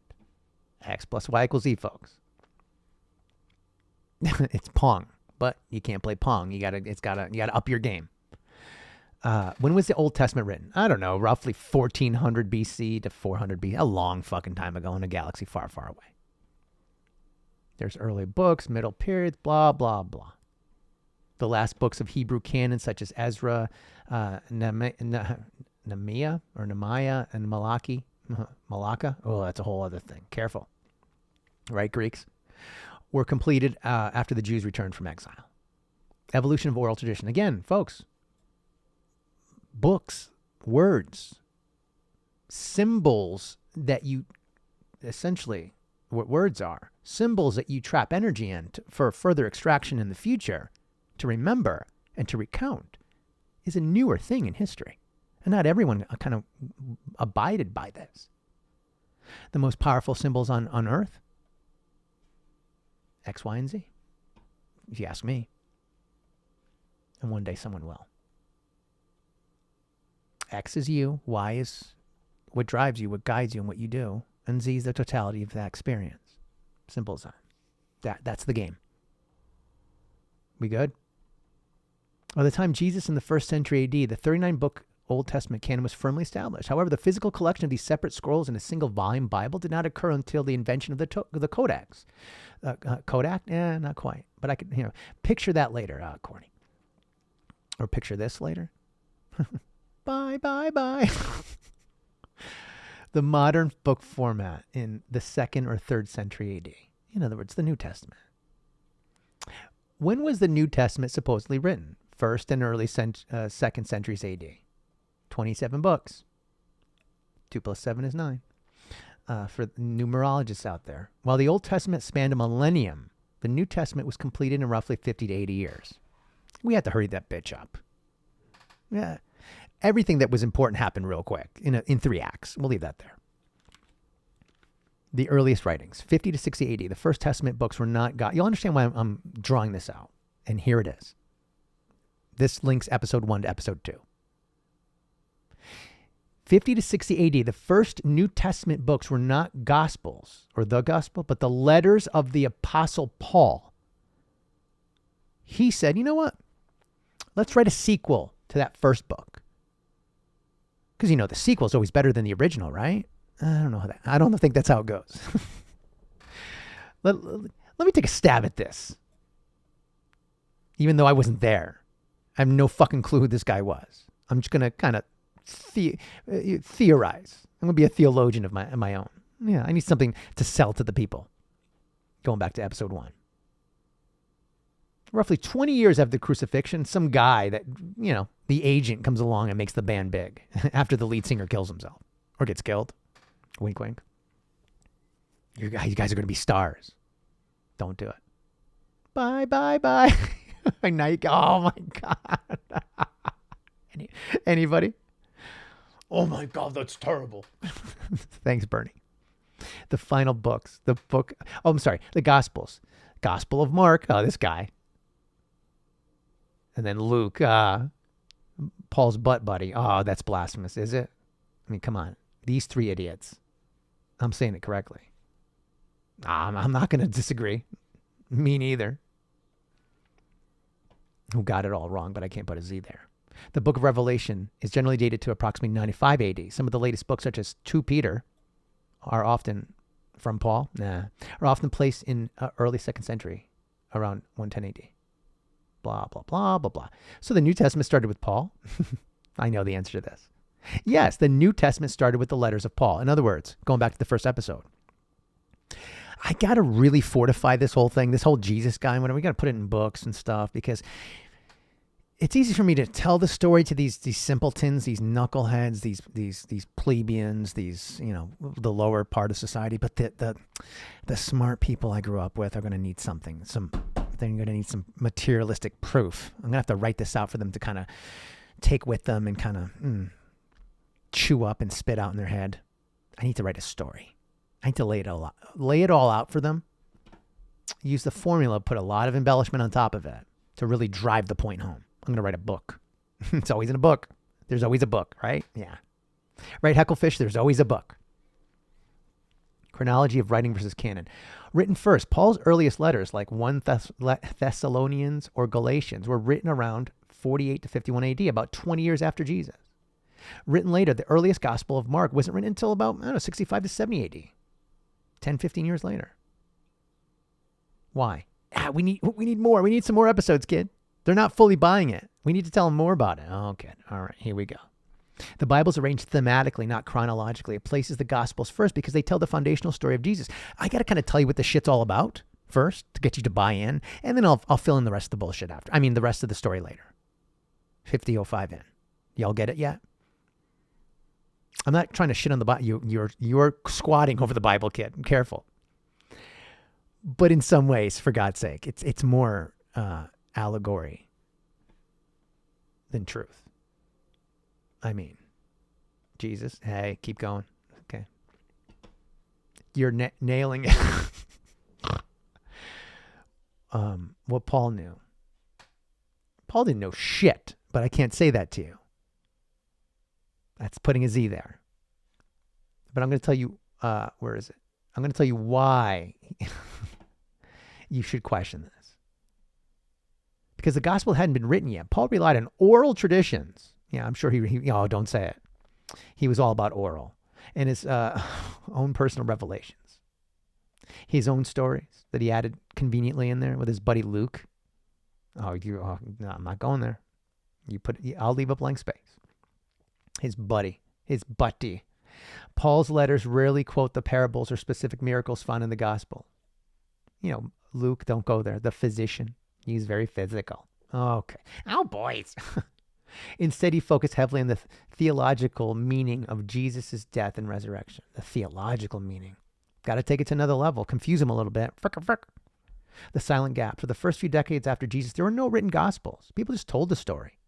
X plus Y equals Z, folks. It's Pong, but you can't play Pong. You gotta up your game. When was the Old Testament written? I don't know, roughly 1400 BC to 400 BC. A long fucking time ago in a galaxy far, far away. There's early books, middle periods, blah, blah, blah. The last books of Hebrew canon, such as Ezra, Nehemiah, and Malachi. Malacca? Oh, that's a whole other thing. Careful. Right, Greeks? Were completed after the Jews returned from exile. Evolution of oral tradition. Again, folks, books, words, symbols that you, essentially, what words are, symbols that you trap energy in for further extraction in the future, to remember and to recount, is a newer thing in history. And not everyone kind of abided by this. The most powerful symbols on Earth, X, Y, and Z, if you ask me. And one day someone will. X is you, Y is what drives you, what guides you, and what you do, and Z is the totality of that experience. Simple as that. That's the game. We good? By the time Jesus in the 1st century AD, the 39-book Old Testament canon was firmly established. However, the physical collection of these separate scrolls in a single volume Bible did not occur until the invention of the Codex. Kodak? Not quite. But I could, picture that later, Corny. Or picture this later. Bye, bye, bye. The modern book format in the 2nd or 3rd century AD. In other words, the New Testament. When was the New Testament supposedly written? 1st and early 2nd centuries AD. 27 books. 2 + 7 is 9. For numerologists out there. While the Old Testament spanned a millennium, the New Testament was completed in roughly 50 to 80 years. We had to hurry that bitch up. Yeah. Everything that was important happened real quick in 3 acts. We'll leave that there. The earliest writings, 50 to 60 AD. The First Testament books were not God. You'll understand why I'm drawing this out. And here it is. This links episode 1 to episode 2. 50 to 60 AD, the first New Testament books were not Gospels or the Gospel, but the letters of the Apostle Paul. He said, you know what? Let's write a sequel to that first book. Because, the sequel is always better than the original, right? I don't think that's how it goes. Let me take a stab at this. Even though I wasn't there. I have no fucking clue who this guy was. I'm just going to kind of theorize. I'm going to be a theologian of my own. Yeah, I need something to sell to the people. Going back to episode 1. Roughly 20 years after the crucifixion, some guy that, the agent comes along and makes the band big after the lead singer kills himself or gets killed. Wink, wink. You guys are going to be stars. Don't do it. Bye, bye, bye. Night. Oh, my God. Anybody? Oh, my God, that's terrible. Thanks, Bernie. The final books. The Gospels. Gospel of Mark. Oh, this guy. And then Luke, Paul's butt buddy. Oh, that's blasphemous, is it? I mean, come on. These 3 idiots. I'm saying it correctly. I'm not going to disagree. Me neither. Who got it all wrong, but I can't put a Z there. The book of Revelation is generally dated to approximately 95 AD. Some of the latest books, such as 2 Peter, are often from Paul. Are often placed in early 2nd century, around 110 AD. Blah, blah, blah, blah, blah. So the New Testament started with Paul. I know the answer to this. Yes, the New Testament started with the letters of Paul. In other words, going back to the first episode, I got to really fortify this whole thing, this whole Jesus guy, whatever. We got to put it in books and stuff because it's easy for me to tell the story to these simpletons, these knuckleheads, these plebeians, the lower part of society. But the smart people I grew up with are going to need something. They're going to need some materialistic proof. I'm going to have to write this out for them to kind of take with them and kind of chew up and spit out in their head. I need to write a story. I need to lay it all out for them. Use the formula, put a lot of embellishment on top of it to really drive the point home. I'm going to write a book. It's always in a book. There's always a book, right? Yeah. Right, Hecklefish? There's always a book. Chronology of writing versus canon. Written first, Paul's earliest letters, like 1 Thessalonians or Galatians, were written around 48 to 51 AD, about 20 years after Jesus. Written later, the earliest Gospel of Mark wasn't written until about, 65 to 70 AD. 10, 15 years later. Why? We need more. We need some more episodes, kid. They're not fully buying it. We need to tell them more about it. Oh, okay. All right, here we go. The Bible's arranged thematically, not chronologically. It places the Gospels first because they tell the foundational story of Jesus. I got to kind of tell you what the shit's all about first to get you to buy in, and then I'll fill in the rest of the bullshit after. I mean, the rest of the story later. 50:05 in. Y'all get it yet? I'm not trying to shit on the Bible. You're squatting over the Bible, kid. Careful. But in some ways, for God's sake, it's more allegory than truth. I mean, Jesus. Hey, keep going. Okay. You're nailing it. What Paul knew. Paul didn't know shit, but I can't say that to you. That's putting a Z there. But I'm going to tell you, where is it? I'm going to tell you why you should question this. Because the gospel hadn't been written yet. Paul relied on oral traditions. Yeah, I'm sure he oh, don't say it. He was all about oral and his own personal revelations. His own stories that he added conveniently in there with his buddy Luke. No, I'm not going there. I'll leave a blank space. His buddy. Paul's letters rarely quote the parables or specific miracles found in the gospel. Luke, don't go there. The physician. He's very physical. Okay. Oh, boys. Instead, he focused heavily on the theological meaning of Jesus' death and resurrection. The theological meaning. Got to take it to another level. Confuse him a little bit. The silent gap. For the first few decades after Jesus, there were no written gospels. People just told the story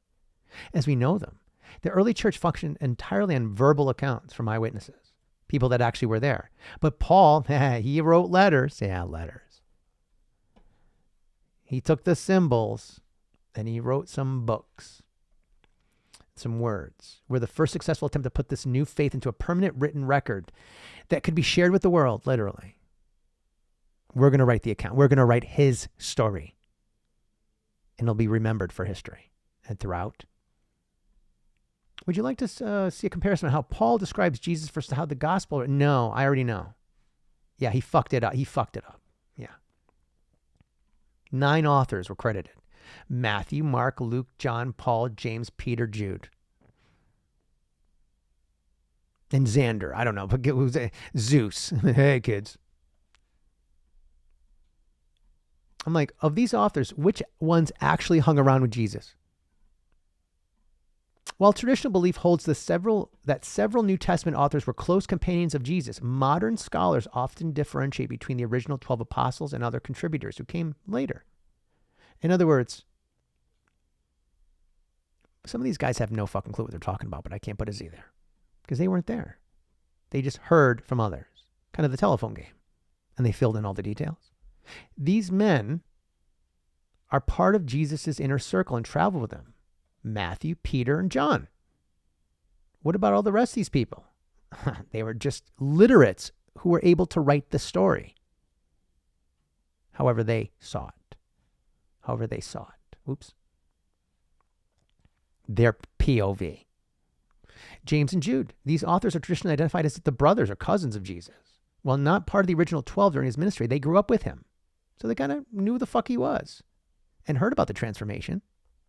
as we know them. The early church functioned entirely on verbal accounts from eyewitnesses, people that actually were there. But Paul, he wrote letters. Yeah, letters. He took the symbols and he wrote some books, some words. We're the first successful attempt to put this new faith into a permanent written record that could be shared with the world, literally. We're going to write the account. We're going to write his story. And it'll be remembered for history and throughout. Would you like to see a comparison of how Paul describes Jesus versus how the gospel? No, I already know. Yeah, he fucked it up. Yeah. 9 authors were credited. Matthew, Mark, Luke, John, Paul, James, Peter, Jude. And Xander. I don't know. But who's Zeus. Hey, kids. I'm like, of these authors, which ones actually hung around with Jesus? While traditional belief holds that several New Testament authors were close companions of Jesus, modern scholars often differentiate between the original 12 apostles and other contributors who came later. In other words, some of these guys have no fucking clue what they're talking about, but I can't put a Z there because they weren't there. They just heard from others, kind of the telephone game, and they filled in all the details. These men are part of Jesus' inner circle and travel with him. Matthew, Peter, and John. What about all the rest of these people? They were just literates who were able to write the story. However they saw it. Oops. Their POV. James and Jude. These authors are traditionally identified as the brothers or cousins of Jesus. While not part of the original 12 during his ministry, they grew up with him. So they kind of knew who the fuck he was and heard about the transformation.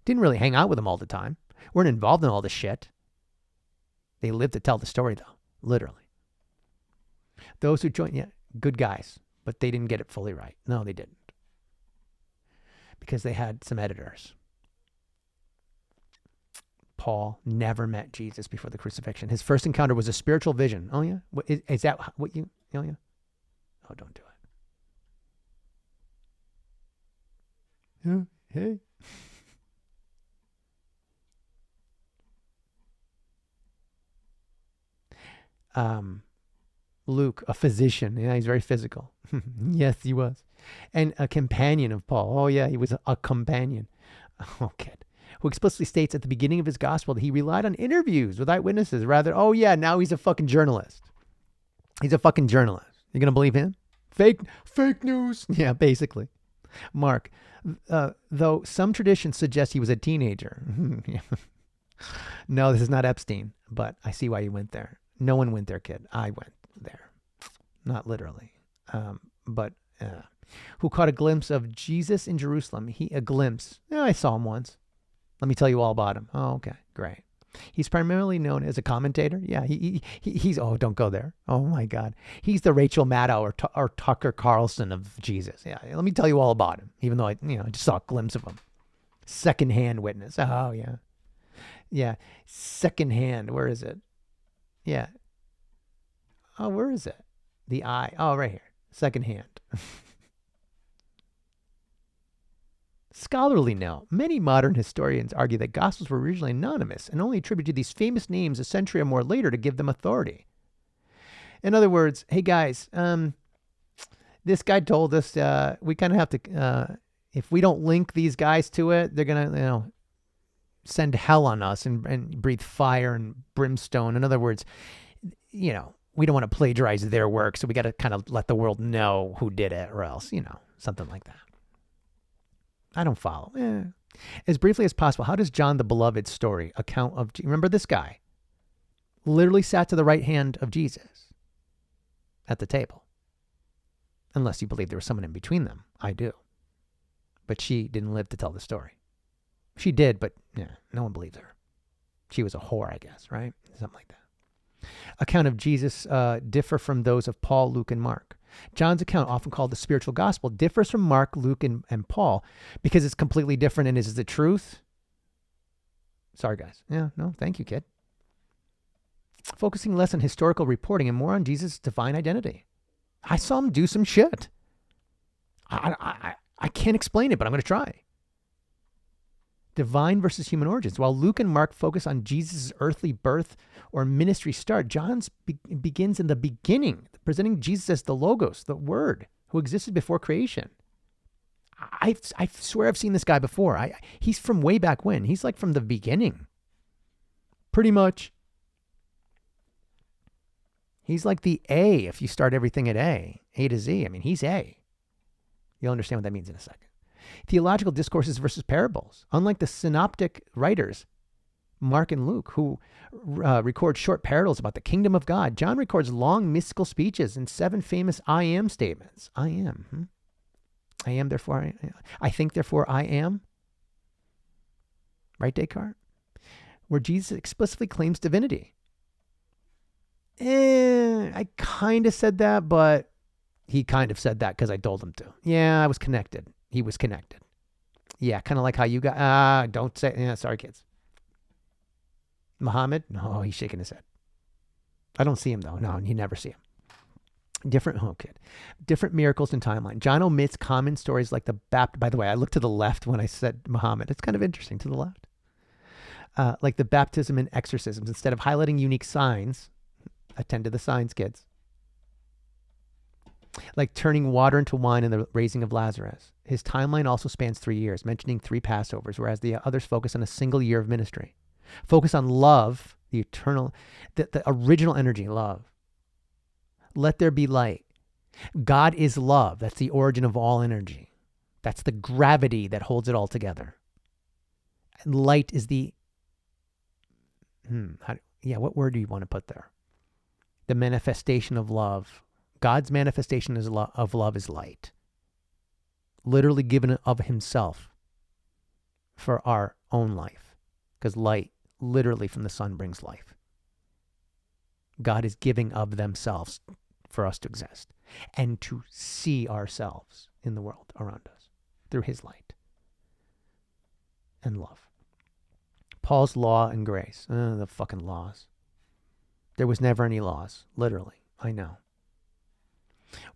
Didn't really hang out with him all the time. Weren't involved in all the shit. They lived to tell the story, though. Literally. Those who joined, yeah, good guys. But they didn't get it fully right. No, they didn't. Because they had some editors. Paul never met Jesus before the crucifixion. His first encounter was a spiritual vision. Oh, yeah? Is that what you... Oh, yeah? Oh, don't do it. Yeah, hey. Luke, a physician. Yeah, he's very physical. Yes, he was. And a companion of Paul. Oh, yeah, he was a companion. Oh, kid. Who explicitly states at the beginning of his gospel that he relied on interviews with eyewitnesses rather. Oh, yeah, now he's a fucking journalist. He's a fucking journalist. You going to believe him? Fake news. Yeah, basically. Mark, though some traditions suggest he was a teenager. No, this is not Epstein, but I see why you went there. No one went there, kid. I went there. Not literally. But who caught a glimpse of Jesus in Jerusalem. A glimpse. Yeah, I saw him once. Let me tell you all about him. Oh, okay, great. He's primarily known as a commentator. Yeah, he's, oh, don't go there. Oh my God. He's the Rachel Maddow or Tucker Carlson of Jesus. Yeah, let me tell you all about him, even though I just saw a glimpse of him. Secondhand witness. Oh, yeah. Yeah, secondhand. Where is it? Yeah. Oh, where is it? The eye. Oh, right here. Secondhand. Scholarly note, many modern historians argue that Gospels were originally anonymous and only attributed these famous names a century or more later to give them authority. In other words, hey guys, this guy told us we kind of have to, if we don't link these guys to it, they're going to, send hell on us and breathe fire and brimstone. In other words, we don't want to plagiarize their work, so we got to kind of let the world know who did it, or else, something like that. I don't follow. As briefly as possible, how does John the Beloved's story account of... Remember this guy literally sat to the right hand of Jesus at the table. Unless you believe there was someone in between them. I do. But she didn't live to tell the story. She did, but no one believed her. She was a whore, I guess, right? Something like that. Account of Jesus differ from those of Paul, Luke, and Mark. John's account, often called the spiritual gospel, differs from Mark, Luke, and Paul because it's completely different. And is it the truth? Sorry, guys. Yeah, no, thank you, kid. Focusing less on historical reporting and more on Jesus' divine identity. I saw him do some shit. I can't explain it, but I'm going to try. Divine versus human origins. While Luke and Mark focus on Jesus' earthly birth or ministry start, John's begins in the beginning, presenting Jesus as the Logos, the Word, who existed before creation. I swear I've seen this guy before. He's from way back when. He's like from the beginning. Pretty much. He's like the A if you start everything at A to Z. I mean, he's A. You'll understand what that means in a second. Theological discourses versus parables. Unlike the synoptic writers, Mark and Luke, who record short parables about the kingdom of God, John records long mystical speeches and 7 famous I am statements. I am. I am, therefore I think, therefore I am. Right, Descartes? Where Jesus explicitly claims divinity. I kind of said that, but he kind of said that because I told him to. Yeah, I was connected. He was connected. Yeah, kind of like how you got, don't say, sorry, kids. Muhammad? No, he's shaking his head. I don't see him, though. No, you never see him. Different miracles in timeline. John omits common stories like the baptism. By the way, I looked to the left when I said Muhammad. It's kind of interesting, to the left. Like the baptism and exorcisms. Instead of highlighting unique signs, attend to the signs, kids. Like turning water into wine and the raising of Lazarus. His timeline also spans 3 years, mentioning 3 Passovers, whereas the others focus on a single year of ministry. Focus on love, the eternal, the original energy, love. Let there be light. God is love. That's the origin of all energy. That's the gravity that holds it all together. And light is the, what word do you want to put there? The manifestation of love. God's manifestation of love is light. Literally given of himself for our own life. Because light, literally from the sun, brings life. God is giving of themselves for us to exist and to see ourselves in the world around us through his light and love. Paul's law and grace. The fucking laws. There was never any laws, literally. I know.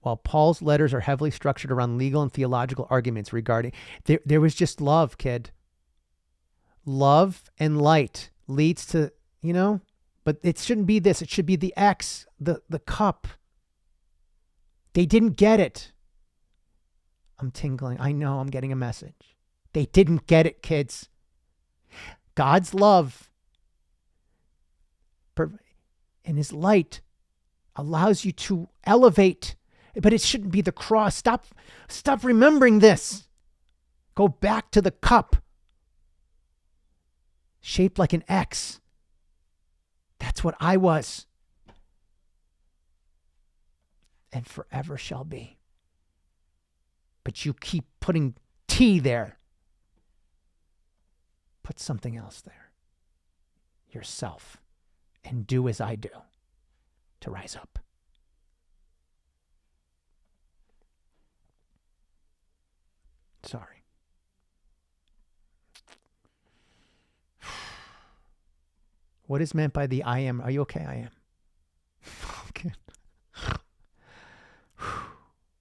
While Paul's letters are heavily structured around legal and theological arguments regarding, there was just love, kid. Love and light leads to, but it shouldn't be this. It should be the X, the cup. They didn't get it. I'm tingling. I know I'm getting a message. They didn't get it, kids. God's love and his light allows you to elevate, but it shouldn't be the cross. Stop remembering this. Go back to the cup, shaped like an X. That's what I was, and forever shall be. but you keep putting T there. Put something else there. Yourself. And do as I do to rise up. Sorry. What is meant by the I am? Are you okay? I am. Okay.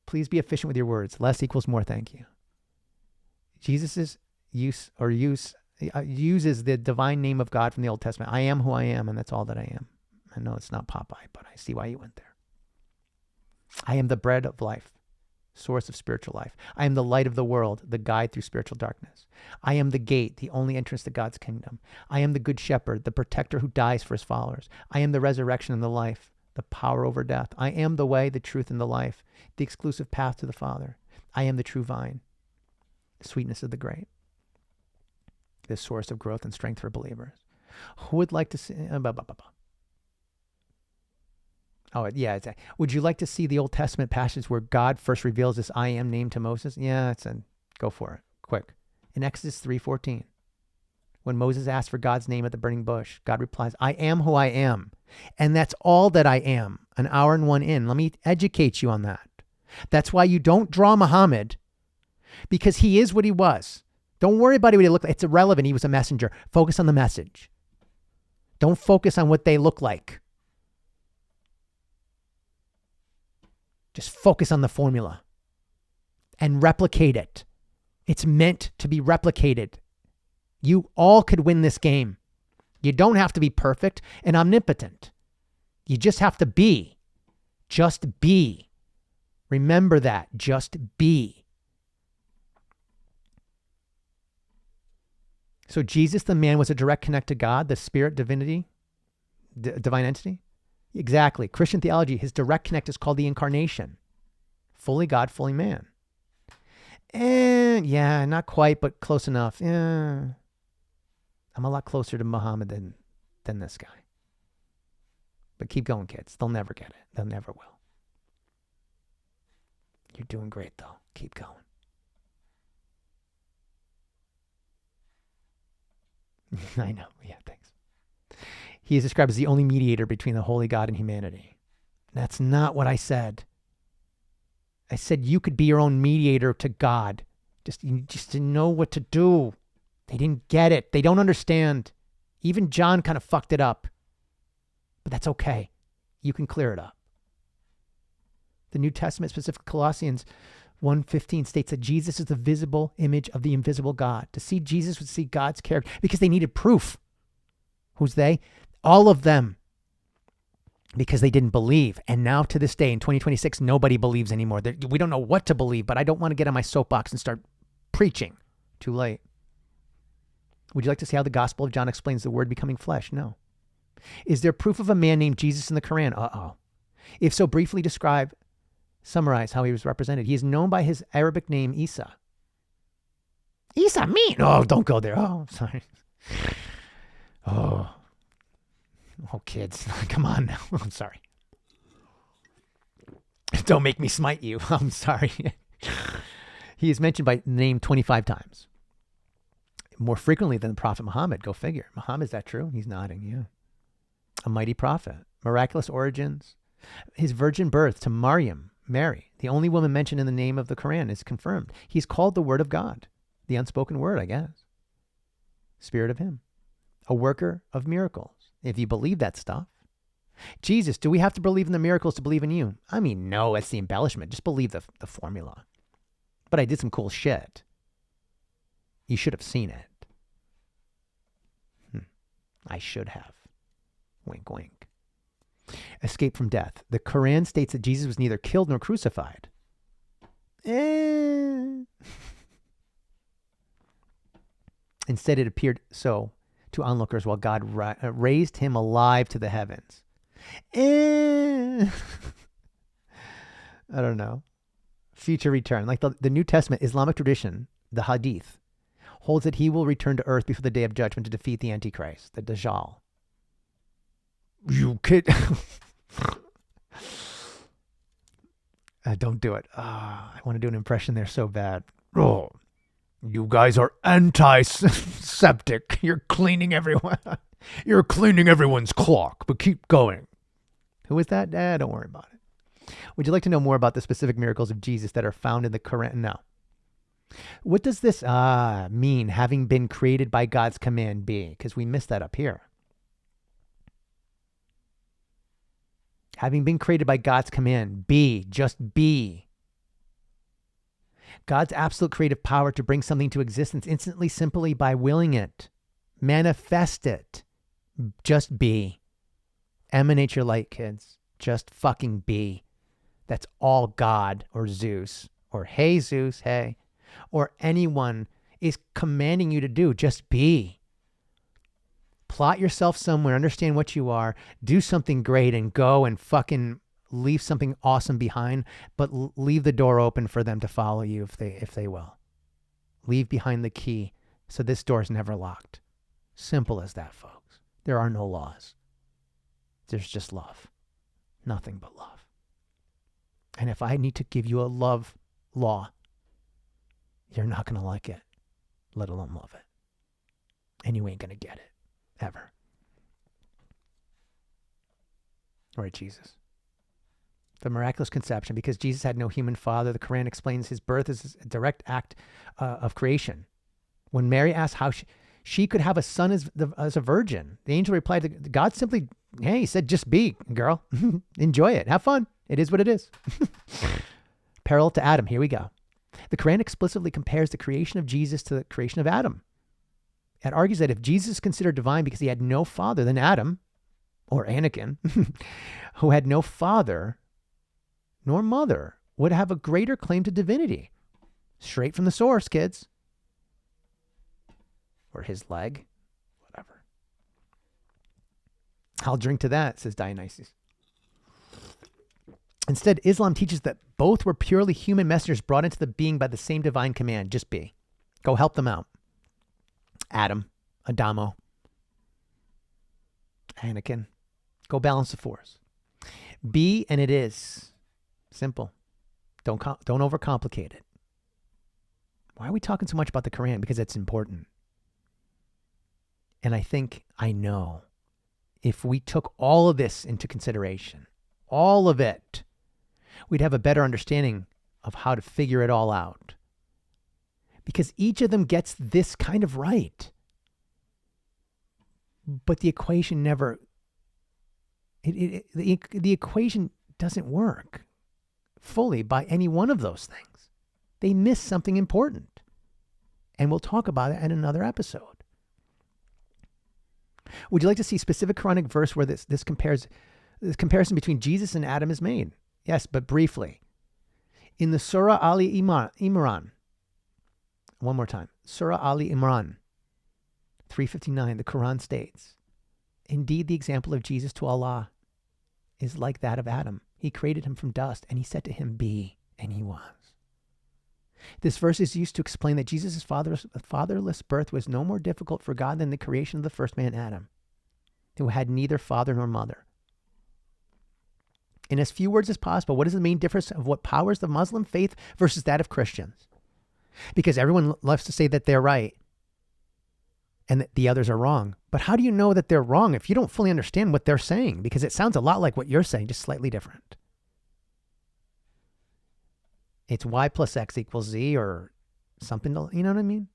Please be efficient with your words. Less equals more. Thank you. Jesus' uses the divine name of God from the Old Testament. I am who I am, and that's all that I am. I know it's not Popeye, but I see why you went there. I am the bread of life, source of spiritual life. I am the light of the world, the guide through spiritual darkness. I am the gate, the only entrance to God's kingdom. I am the good shepherd, the protector who dies for his followers. I am the resurrection and the life, the power over death. I am the way, the truth, and the life, the exclusive path to the Father. I am the true vine, the sweetness of the grape, the source of growth and strength for believers. Who would like to see... Oh, yeah. Would you like to see the Old Testament passage where God first reveals this I am name to Moses? Yeah, go for it. Quick. In Exodus 3:14, when Moses asked for God's name at the burning bush, God replies, I am who I am. And that's all that I am. An hour and one in. Let me educate you on that. That's why you don't draw Muhammad, because he is what he was. Don't worry about what he looked like. It's irrelevant. He was a messenger. Focus on the message. Don't focus on what they look like. Just focus on the formula and replicate it. It's meant to be replicated. You all could win this game. You don't have to be perfect and omnipotent. You just have to be. Just be. Remember that. Just be. So Jesus, the man, was a direct connect to God, the spirit, divinity, divine entity. Exactly. Christian theology, his direct connect is called the incarnation. Fully God, fully man. And yeah, not quite, but close enough. Yeah. I'm a lot closer to Muhammad than this guy. But keep going, kids. They'll never get it. They'll never will. You're doing great, though. Keep going. I know. Yeah, thanks. He is described as the only mediator between the holy God and humanity. That's not what I said. I said you could be your own mediator to God. You just didn't know what to do. They didn't get it. They don't understand. Even John kind of fucked it up. But that's okay. You can clear it up. The New Testament, specific Colossians 1:15, states that Jesus is the visible image of the invisible God. To see Jesus would see God's character because they needed proof. Who's they? All of them. Because they didn't believe. And now to this day, in 2026, nobody believes anymore. We don't know what to believe, but I don't want to get on my soapbox and start preaching. Too late. Would you like to see how the Gospel of John explains the word becoming flesh? No. Is there proof of a man named Jesus in the Quran? Uh-oh. If so, briefly summarize how he was represented. He is known by his Arabic name, Isa. Isa, me? Oh, don't go there. Oh, sorry. Oh, kids, come on now. I'm sorry. Don't make me smite you. I'm sorry. He is mentioned by name 25 times. More frequently than the Prophet Muhammad. Go figure. Muhammad, is that true? He's nodding, yeah. A mighty prophet. Miraculous origins. His virgin birth to Mary, the only woman mentioned in the name of the Quran, is confirmed. He's called the Word of God. The unspoken word, I guess. Spirit of him. A worker of miracles. If you believe that stuff. Jesus, do we have to believe in the miracles to believe in you? I mean, no, that's the embellishment. Just believe the formula. But I did some cool shit. You should have seen it. I should have. Wink, wink. Escape from death. The Quran states that Jesus was neither killed nor crucified. Instead, it appeared so to onlookers while God raised him alive to the heavens. I don't know. Future return. Like the New Testament, Islamic tradition, the Hadith, holds that he will return to earth before the day of judgment to defeat the Antichrist, the Dajjal. You kid. Don't do it. I want to do an impression there so bad. Oh, you guys are anti-septic. You're cleaning everyone. You're cleaning everyone's clock, but keep going. Who is that? Don't worry about it. Would you like to know more about the specific miracles of Jesus that are found in the Quran? No. What does this mean, having been created by God's command, be? Because we missed that up here. Having been created by God's command, be, just be. God's absolute creative power to bring something to existence instantly, simply by willing it. Manifest it. Just be. Emanate your light, kids. Just fucking be. That's all God or Zeus or hey Zeus, hey, or anyone is commanding you to do. Just be. Plot yourself somewhere, understand what you are, do something great, and go and fucking leave something awesome behind, but leave the door open for them to follow you if they will. Leave behind the key so this door is never locked. Simple as that, folks. There are no laws. There's just love. Nothing but love. And if I need to give you a love law, you're not going to like it, let alone love it. And you ain't going to get it. Ever. All right, Jesus. The miraculous conception. Because Jesus had no human father, the Quran explains his birth as a direct act of creation. When Mary asked how she could have a son as a virgin, the angel replied that God simply, he said, just be, girl. Enjoy it. Have fun. It is what it is. Parallel to Adam. Here we go. The Quran explicitly compares the creation of Jesus to the creation of Adam. It argues that if Jesus is considered divine because he had no father, then Adam, or Anakin, who had no father nor mother, would have a greater claim to divinity. Straight from the source, kids. Or his leg. Whatever. I'll drink to that, says Dionysius. Instead, Islam teaches that both were purely human messengers brought into the being by the same divine command. Just be. Go help them out. Adam, Adamo, Anakin. Go balance the force. Be and it is. Simple. Don't overcomplicate it. Why are we talking so much about the Quran? Because it's important. And I know, if we took all of this into consideration, all of it, we'd have a better understanding of how to figure it all out. Because each of them gets this kind of right. But the equation never, the equation doesn't work fully by any one of those things. They miss something important. And we'll talk about it in another episode. Would you like to see a specific Quranic verse where this comparison between Jesus and Adam is made? Yes, but briefly. In the Surah Ali Imran, one more time. Surah Ali Imran, 359, the Quran states, indeed, the example of Jesus to Allah is like that of Adam. He created him from dust, and he said to him, be, and he was. This verse is used to explain that Jesus' fatherless birth was no more difficult for God than the creation of the first man, Adam, who had neither father nor mother. In as few words as possible, what is the main difference of what powers the Muslim faith versus that of Christians? Because everyone loves to say that they're right and that the others are wrong. But how do you know that they're wrong if you don't fully understand what they're saying? Because it sounds a lot like what you're saying, just slightly different. It's y plus x equals z or something, you know what I mean?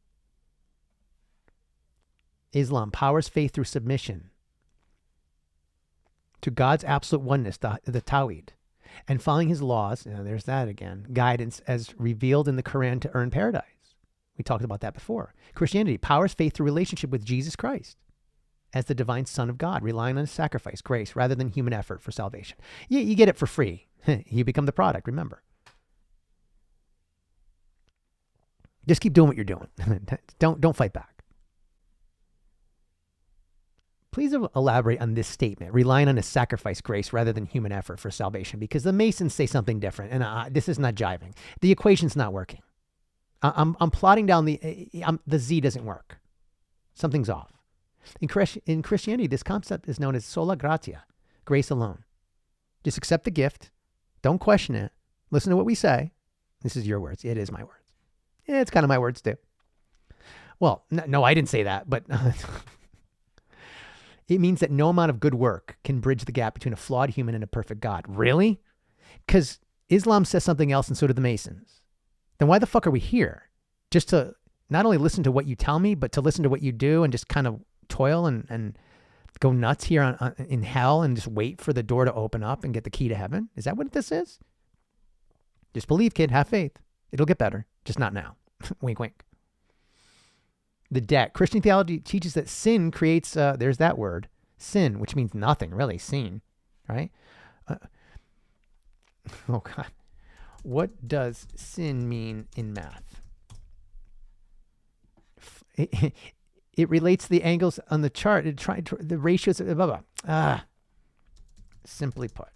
Islam powers faith through submission to God's absolute oneness, the Tawhid, and following his laws, there's that again, guidance as revealed in the Quran to earn paradise. We talked about that before. Christianity powers faith through relationship with Jesus Christ as the divine Son of God, relying on his sacrifice, grace, rather than human effort for salvation. You get it for free. You become the product, remember. Just keep doing what you're doing. Don't fight back. Please elaborate on this statement, relying on his sacrifice, grace, rather than human effort for salvation, because the Masons say something different, and this is not jiving. The equation's not working. I'm plotting down the Z doesn't work. Something's off. In Christianity, this concept is known as sola gratia, grace alone. Just accept the gift. Don't question it. listen to what we say. This is your words. It is my words. Yeah, it's kind of my words too. Well, no, I didn't say that, but it means that no amount of good work can bridge the gap between a flawed human and a perfect God. Really? Because Islam says something else, and so do the Masons. Then why the fuck are we here? Just to not only listen to what you tell me, but to listen to what you do and just kind of toil and go nuts here in hell and just wait for the door to open up and get the key to heaven? Is that what this is? Just believe, kid. Have faith. It'll get better. Just not now. Wink, wink. The debt. Christian theology teaches that sin creates, there's that word, sin, which means nothing, really, seen, right? Oh, God. What does sin mean in math? It relates the angles on the chart. The ratios, blah, blah, blah. Simply put,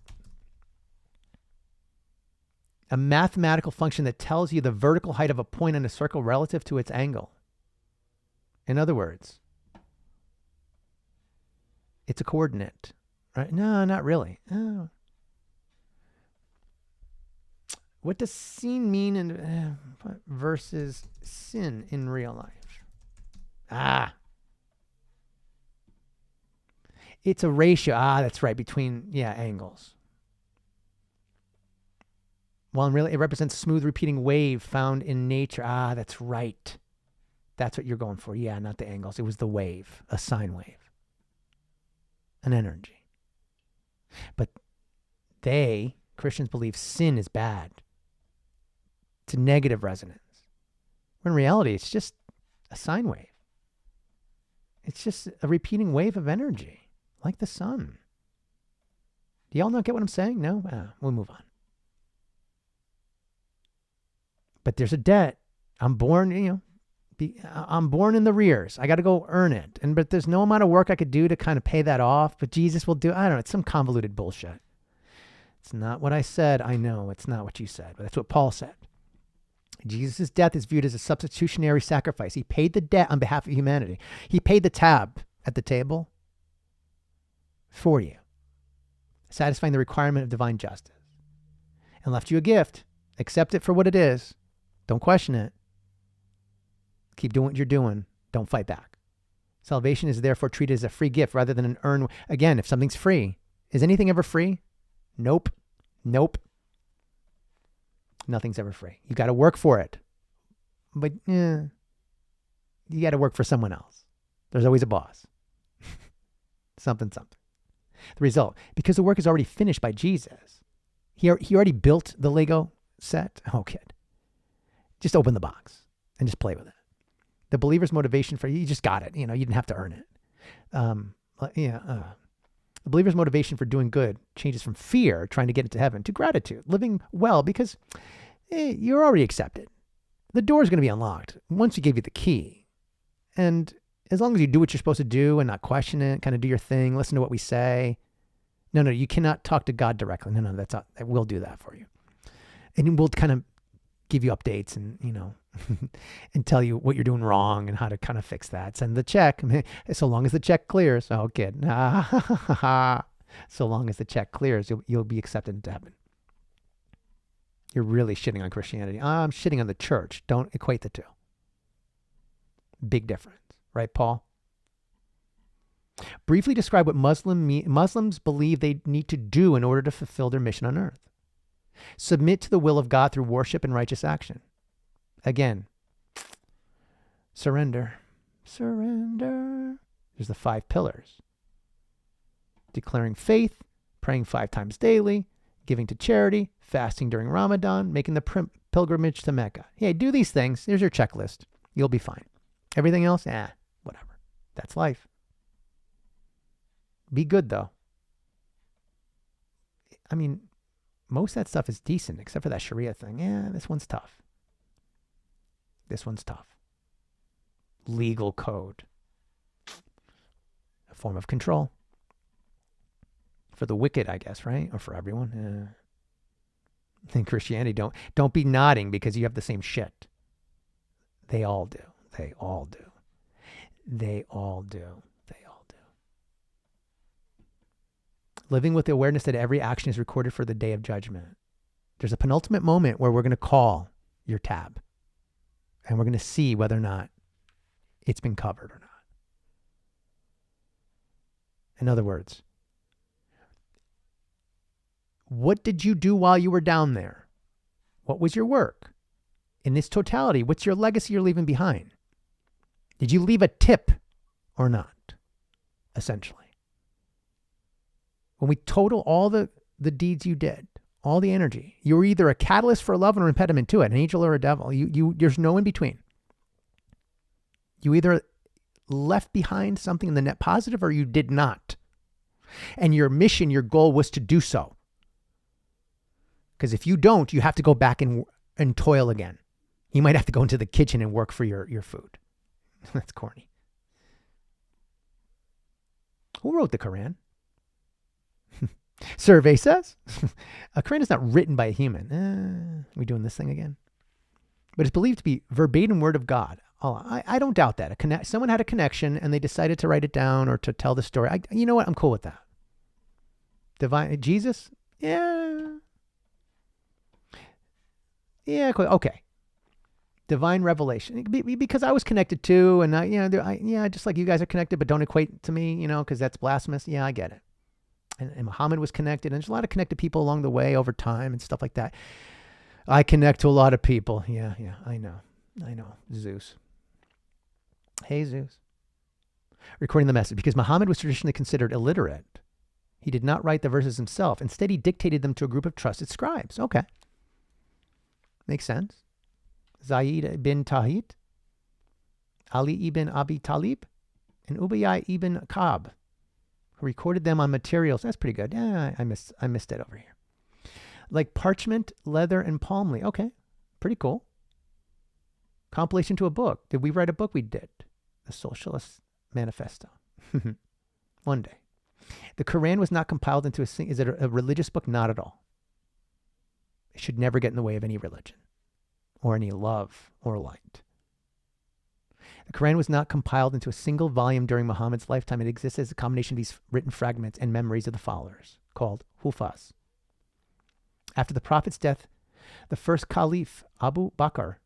a mathematical function that tells you the vertical height of a point on a circle relative to its angle. In other words, it's a coordinate, right? No, not really. Oh. What does sin mean in versus sin in real life? It's a ratio. That's right. Between, angles. Well, really, it represents a smooth repeating wave found in nature. That's right. That's what you're going for. Yeah, not the angles. It was the wave, a sine wave, an energy. But Christians believe sin is bad. It's a negative resonance. When in reality, it's just a sine wave. It's just a repeating wave of energy, like the sun. Do y'all not get what I'm saying? No? We'll move on. But there's a debt. I'm born, I'm born in the rears. I got to go earn it. But there's no amount of work I could do to kind of pay that off. But Jesus will do, I don't know, it's some convoluted bullshit. It's not what I said. I know it's not what you said, but that's what Paul said. Jesus' death is viewed as a substitutionary sacrifice. He paid the debt on behalf of humanity. He paid the tab at the table for you, satisfying the requirement of divine justice, and left you a gift. Accept it for what it is. Don't question it. Keep doing what you're doing. Don't fight back. Salvation is therefore treated as a free gift rather than an earned. Again, if something's free, is anything ever free? Nope. Nothing's ever free. You got to work for it. But you got to work for someone else. There's always a boss. something. The result, because the work is already finished by Jesus. He already built the Lego set. Oh, kid. Just open the box and just play with it. The believer's motivation you just got it. You didn't have to earn it. The believer's motivation for doing good changes from fear, trying to get into heaven, to gratitude, living well because you're already accepted. The door is going to be unlocked once he gave you the key. And as long as you do what you're supposed to do and not question it, kind of do your thing, listen to what we say. No, you cannot talk to God directly. No, that's not, we'll do that for you. And we'll kind of give you updates and, and tell you what you're doing wrong and how to kind of fix that. Send the check. So long as the check clears. Oh, kid. So long as the check clears, you'll be accepted into heaven. You're really shitting on Christianity. I'm shitting on the church. Don't equate the two. Big difference. Right, Paul? Briefly describe what Muslims believe they need to do in order to fulfill their mission on earth. Submit to the will of God through worship and righteous action. Again, surrender. There's the 5 pillars. Declaring faith, praying 5 times daily, giving to charity, fasting during Ramadan, making the pilgrimage to Mecca. Hey, do these things. Here's your checklist. You'll be fine. Everything else, whatever. That's life. Be good, though. I mean, most of that stuff is decent, except for that Sharia thing. This one's tough. Legal code. A form of control. For the wicked, I guess, right? Or for everyone. In Christianity, don't be nodding because you have the same shit. They all do. Living with the awareness that every action is recorded for the day of judgment. There's a penultimate moment where we're going to call your tab. And we're going to see whether or not it's been covered or not. In other words, what did you do while you were down there? What was your work? In this totality, what's your legacy you're leaving behind? Did you leave a tip or not? Essentially. When we total all the deeds you did, all the energy, you were either a catalyst for love or an impediment to it, an angel or a devil. There's no in between. You either left behind something in the net positive or you did not. And your mission, your goal was to do so. Because if you don't, you have to go back and toil again. You might have to go into the kitchen and work for your food. That's corny. Who wrote the Quran? Survey says. A Quran is not written by a human. We doing this thing again? But it's believed to be verbatim word of God. Oh, I don't doubt that. Someone had a connection and they decided to write it down or to tell the story. You know what? I'm cool with that. Divine Jesus? Yeah. Yeah, cool. Okay. Divine revelation. Because I was connected too, and just like you guys are connected, but don't equate to me, because that's blasphemous. Yeah, I get it. And Muhammad was connected, and there's a lot of connected people along the way over time and stuff like that. I connect to a lot of people. Yeah, I know. Zeus. Hey, Zeus. Recording the message. Because Muhammad was traditionally considered illiterate, he did not write the verses himself. Instead, he dictated them to a group of trusted scribes. Okay. Makes sense. Zayd ibn Tahit, Ali ibn Abi Talib, and Ubayyah ibn Ka'b, who recorded them on materials. That's pretty good. Yeah, I missed it over here. Like parchment, leather, and palm leaf. Okay, pretty cool. Compilation to a book. Did we write a book? We did. The Socialist Manifesto. One day. The Quran was not compiled into is it a religious book? Not at all. It should never get in the way of any religion or any love or light. The Quran was not compiled into a single volume during Muhammad's lifetime. It exists as a combination of these written fragments and memories of the followers, called Hufaz. After the Prophet's death, the first Caliph, Abu Bakr,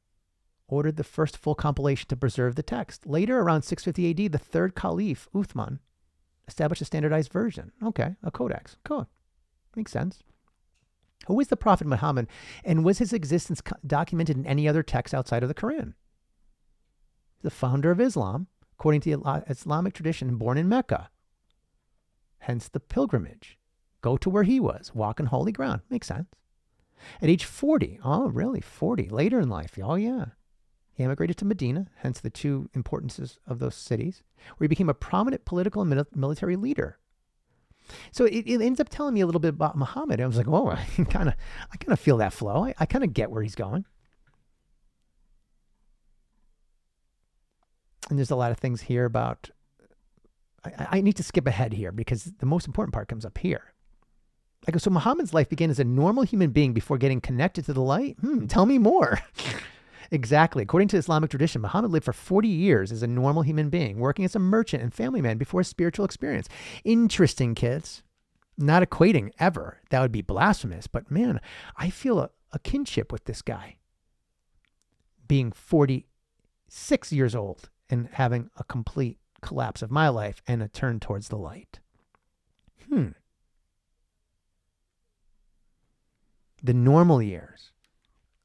ordered the first full compilation to preserve the text. Later, around 650 AD, the third Caliph, Uthman, established a standardized version. Okay, a codex. Cool. Makes sense. Who is the Prophet Muhammad, and was his existence documented in any other text outside of the Quran? The founder of Islam, according to the Islamic tradition, born in Mecca. Hence the pilgrimage. Go to where he was, walk on holy ground. Makes sense. At age 40, oh really, 40, later in life, oh yeah. He emigrated to Medina, hence the two importances of those cities, where he became a prominent political and military leader. So it ends up telling me a little bit about Muhammad. I was like, oh, I kind of feel that flow. I kind of get where he's going. And there's a lot of things here about, I need to skip ahead here because the most important part comes up here. I go, so Muhammad's life began as a normal human being before getting connected to the light? Tell me more. Exactly. According to Islamic tradition, Muhammad lived for 40 years as a normal human being, working as a merchant and family man before his spiritual experience. Interesting, kids. Not equating ever. That would be blasphemous. But man, I feel a kinship with this guy. Being 46 years old and having a complete collapse of my life and a turn towards the light. The normal years.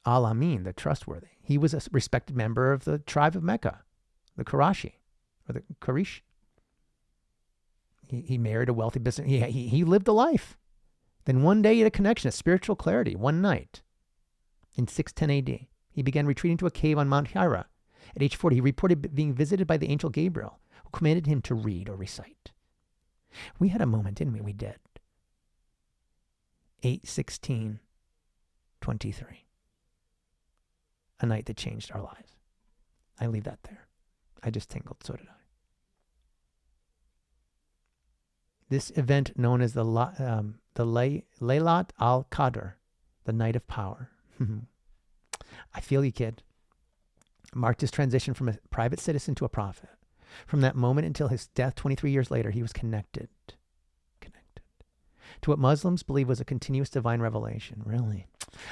Al-Amin, the trustworthy. He was a respected member of the tribe of Mecca, the Qurashi, or the Quraysh. He married a wealthy business. He lived a life. Then one day he had a connection, a spiritual clarity, one night in 610 AD. He began retreating to a cave on Mount Hira. At age 40, he reported being visited by the angel Gabriel, who commanded him to read or recite. We had a moment, didn't we? We did. 8/16/23. A night that changed our lives. I leave that there. I just tingled, so did I. This event, known as the Laylat al-Qadr, the night of power. I feel you, kid. Marked his transition from a private citizen to a prophet. From that moment until his death 23 years later, he was connected to what Muslims believe was a continuous divine revelation. Really?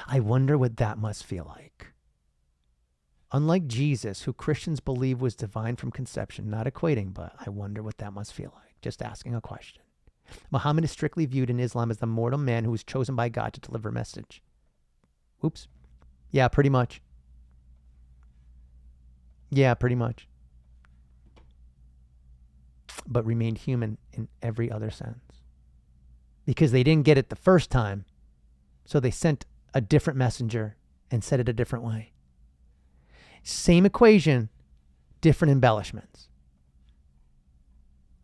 I wonder what that must feel like. Unlike Jesus, who Christians believe was divine from conception, not equating, but I wonder what that must feel like. Just asking a question. Muhammad is strictly viewed in Islam as the mortal man who was chosen by God to deliver a message. Oops. Yeah, pretty much. Yeah, pretty much. But remained human in every other sense. Because they didn't get it the first time, so they sent a different messenger and said it a different way. Same equation, different embellishments.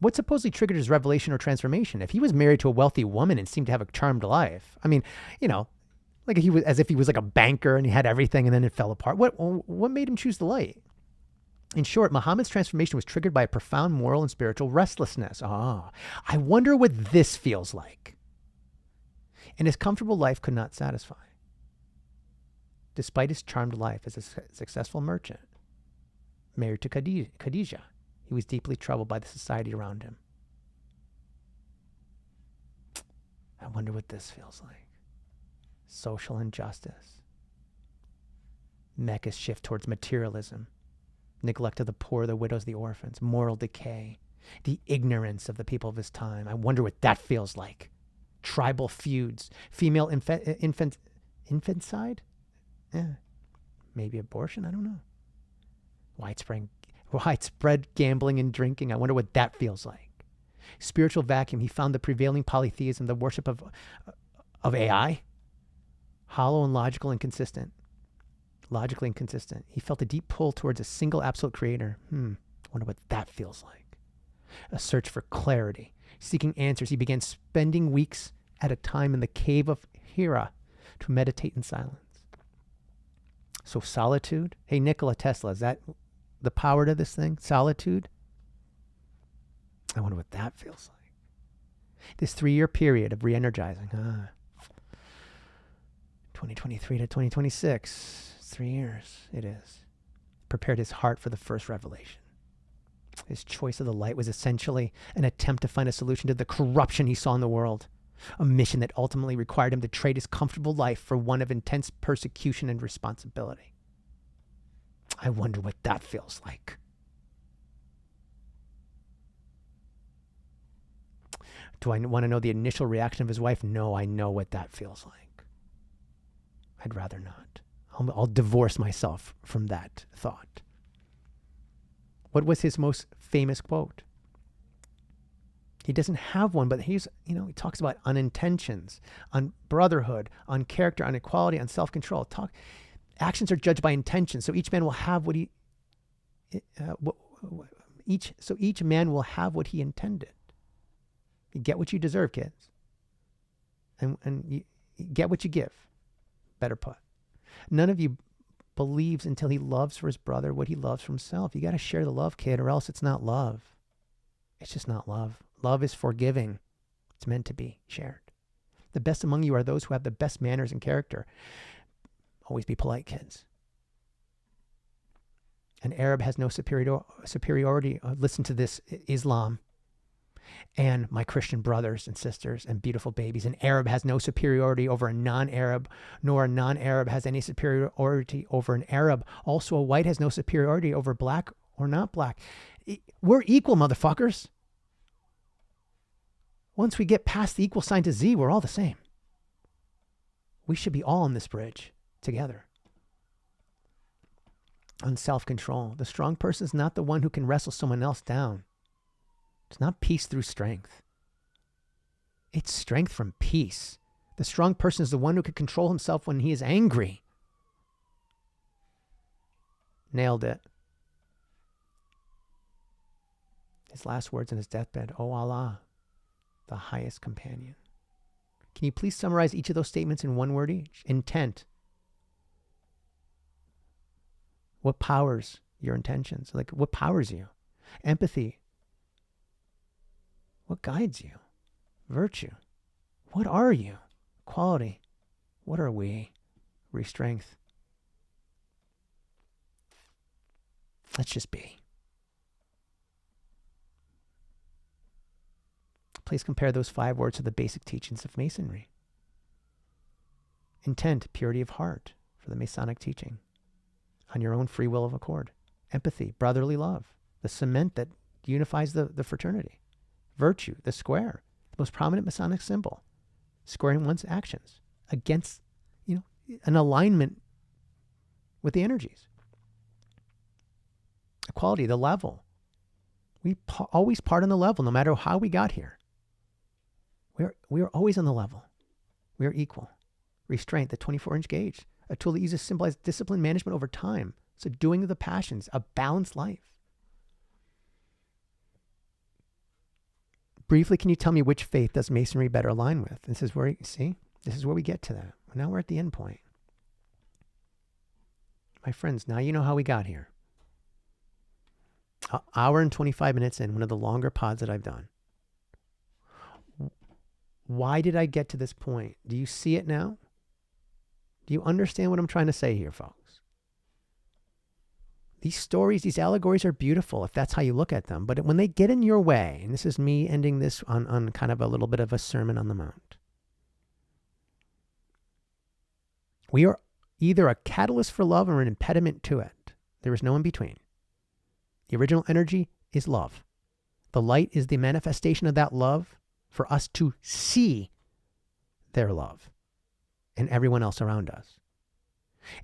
What supposedly triggered his revelation or transformation? If he was married to a wealthy woman and seemed to have a charmed life, I mean, like he was, as if he was like a banker and he had everything and then it fell apart. What made him choose the light? In short, Muhammad's transformation was triggered by a profound moral and spiritual restlessness. I wonder what this feels like. And his comfortable life could not satisfy. Despite his charmed life as a successful merchant, married to Khadijah, he was deeply troubled by the society around him. I wonder what this feels like. Social injustice. Mecca's shift towards materialism. Neglect of the poor, the widows, the orphans. Moral decay. The ignorance of the people of his time. I wonder what that feels like. Tribal feuds. Female infanticide? Yeah. Maybe abortion? I don't know. Widespread gambling and drinking. I wonder what that feels like. Spiritual vacuum. He found the prevailing polytheism, the worship of AI, hollow and logically inconsistent. He felt a deep pull towards a single absolute creator. I wonder what that feels like. A search for clarity. Seeking answers, he began spending weeks at a time in the cave of Hira to meditate in silence. So solitude. Hey, Nikola Tesla, is that the power to this thing? Solitude? I wonder what that feels like. This 3-year period of re-energizing. 2023 to 2026. 3 years it is. Prepared his heart for the first revelation. His choice of the light was essentially an attempt to find a solution to the corruption he saw in the world. A mission that ultimately required him to trade his comfortable life for one of intense persecution and responsibility. I wonder what that feels like. Do I want to know the initial reaction of his wife? No, I know what that feels like. I'd rather not. I'll divorce myself from that thought. What was his most famous quote? He doesn't have one, but he talks about on intentions, on brotherhood, on character, on equality, on self-control. Actions are judged by intention, so each man will have what he each man will have what he intended. You get what you deserve, kids, and you get what you give. Better put. None of you believes until he loves for his brother what he loves for himself. You got to share the love, kid, or else it's not love. It's just not love. Love is forgiving. It's meant to be shared. The best among you are those who have the best manners and character. Always be polite, kids. An Arab has no superiority. Listen to this, Islam. And my Christian brothers and sisters and beautiful babies. An Arab has no superiority over a non-Arab, nor a non-Arab has any superiority over an Arab. Also, a white has no superiority over black or not black. We're equal, motherfuckers. Once we get past the equal sign to Z, we're all the same. We should be all on this bridge together. On self-control. The strong person is not the one who can wrestle someone else down. It's not peace through strength. It's strength from peace. The strong person is the one who can control himself when he is angry. Nailed it. His last words in his deathbed, "O Allah, the highest companion." Can you please summarize each of those statements in one word each? Intent. What powers your intentions? Like, what powers you? Empathy. What guides you? Virtue. What are you? Quality. What are we? Restrength. Let's just be. Please compare those 5 words to the basic teachings of Masonry. Intent, purity of heart for the Masonic teaching. On your own free will of accord. Empathy, brotherly love, the cement that unifies the fraternity. Virtue, the square, the most prominent Masonic symbol. Squaring one's actions against, an alignment with the energies. Equality, the level. We always part on the level, no matter how we got here. We are always on the level. We are equal. Restraint, the 24-inch gauge, a tool that uses to symbolize discipline management over time. So doing of the passions, a balanced life. Briefly, can you tell me which faith does Masonry better align with? This is where, this is where we get to that. Now we're at the end point. My friends, now you know how we got here. An hour and 25 minutes in, one of the longer pods that I've done. Why did I get to this point? Do you see it now? Do you understand what I'm trying to say here, folks? These stories, these allegories are beautiful if that's how you look at them. But when they get in your way, and this is me ending this on kind of a little bit of a Sermon on the Mount. We are either a catalyst for love or an impediment to it. There is no in between. The original energy is love. The light is the manifestation of that love for us to see their love and everyone else around us.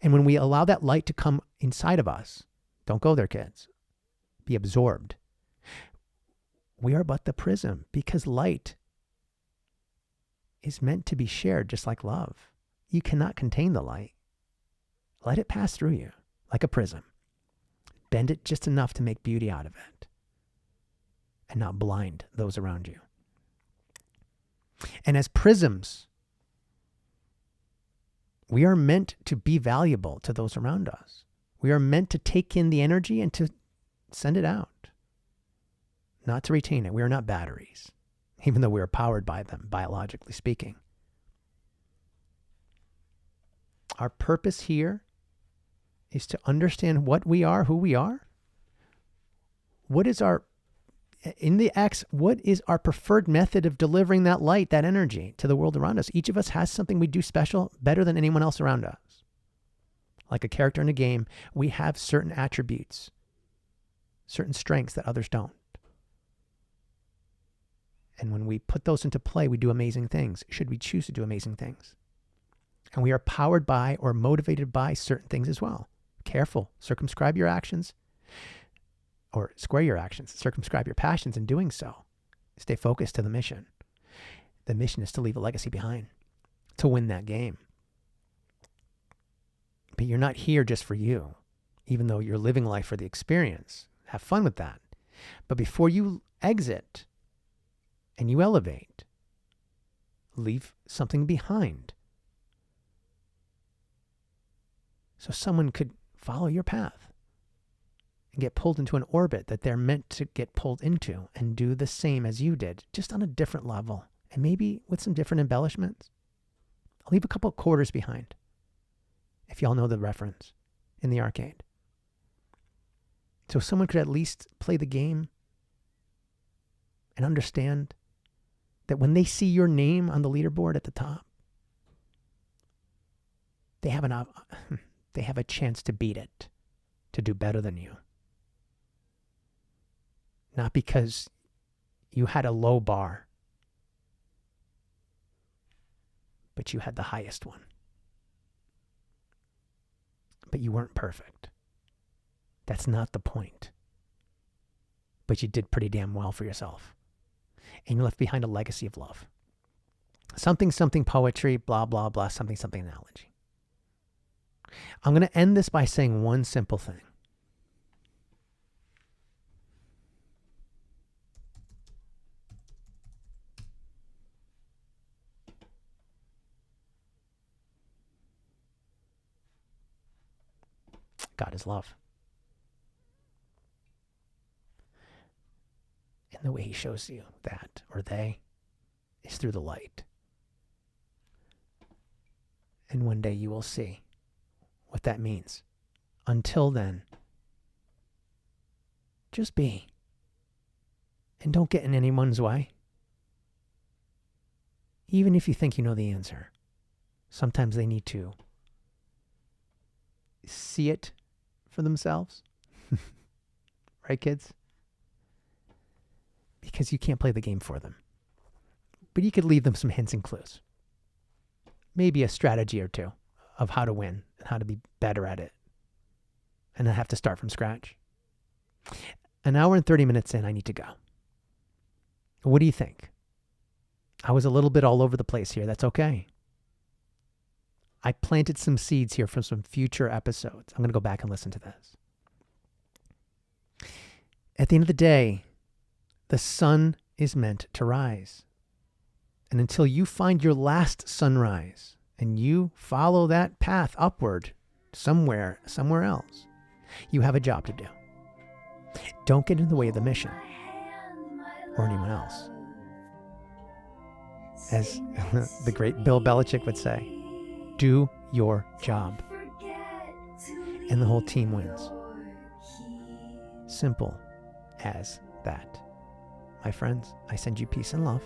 And when we allow that light to come inside of us, don't go there, kids, be absorbed. We are but the prism, because light is meant to be shared just like love. You cannot contain the light. Let it pass through you like a prism. Bend it just enough to make beauty out of it and not blind those around you. And as prisms, we are meant to be valuable to those around us. We are meant to take in the energy and to send it out, not to retain it. We are not batteries, even though we are powered by them, biologically speaking. Our purpose here is to understand what we are, who we are. What is our, in the X, what is our preferred method of delivering that light, that energy to the world around us? Each of us has something we do special, better than anyone else around us. Like a character in a game, we have certain attributes, certain strengths that others don't. And when we put those into play, we do amazing things, should we choose to do amazing things. And we are powered by or motivated by certain things as well. Careful, circumscribe your actions, or square your actions, circumscribe your passions in doing so. Stay focused to the mission. The mission is to leave a legacy behind, to win that game. But you're not here just for you, even though you're living life for the experience. Have fun with that. But before you exit and you elevate, leave something behind. So someone could follow your path and get pulled into an orbit that they're meant to get pulled into and do the same as you did, just on a different level and maybe with some different embellishments. I'll leave a couple of quarters behind, if y'all know the reference, in the arcade. So someone could at least play the game and understand that when they see your name on the leaderboard at the top, they have a chance to beat it, to do better than you. Not because you had a low bar, but you had the highest one. But you weren't perfect. That's not the point. But you did pretty damn well for yourself. And you left behind a legacy of love. Something, something poetry, blah, blah, blah, something, something analogy. I'm going to end this by saying one simple thing. God is love. And the way he shows you that, or they, is through the light. And one day you will see what that means. Until then, just be. And don't get in anyone's way. Even if you think you know the answer. Sometimes they need to see it for themselves. Right, kids? Because you can't play the game for them. But you could leave them some hints and clues. Maybe a strategy or two of how to win and how to be better at it. And not have to start from scratch. An hour and 30 minutes in, I need to go. What do you think? I was a little bit all over the place here. That's okay. I planted some seeds here for some future episodes. I'm going to go back and listen to this. At the end of the day, the sun is meant to rise. And until you find your last sunrise and you follow that path upward somewhere else, you have a job to do. Don't get in the way of the mission or anyone else. As the great Bill Belichick would say, do your job. And the whole team wins. Simple as that. My friends, I send you peace and love.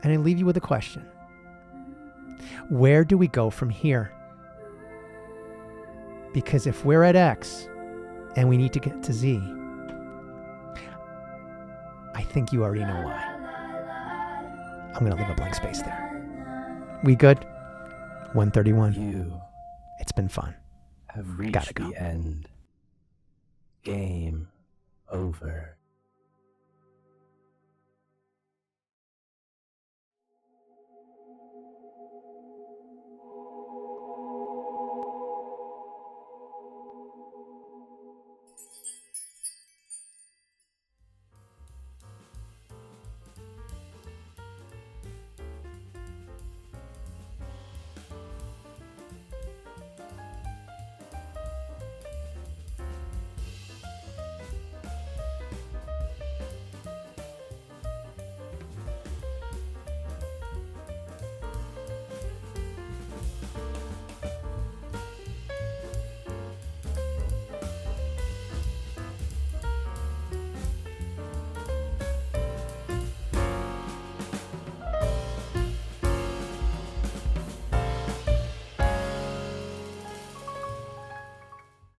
And I leave you with a question. Where do we go from here? Because if we're at X and we need to get to Z, I think you already know why. I'm going to leave a blank space there. We good? 131. You It's been fun. have reached Gotta go. the end. Game over.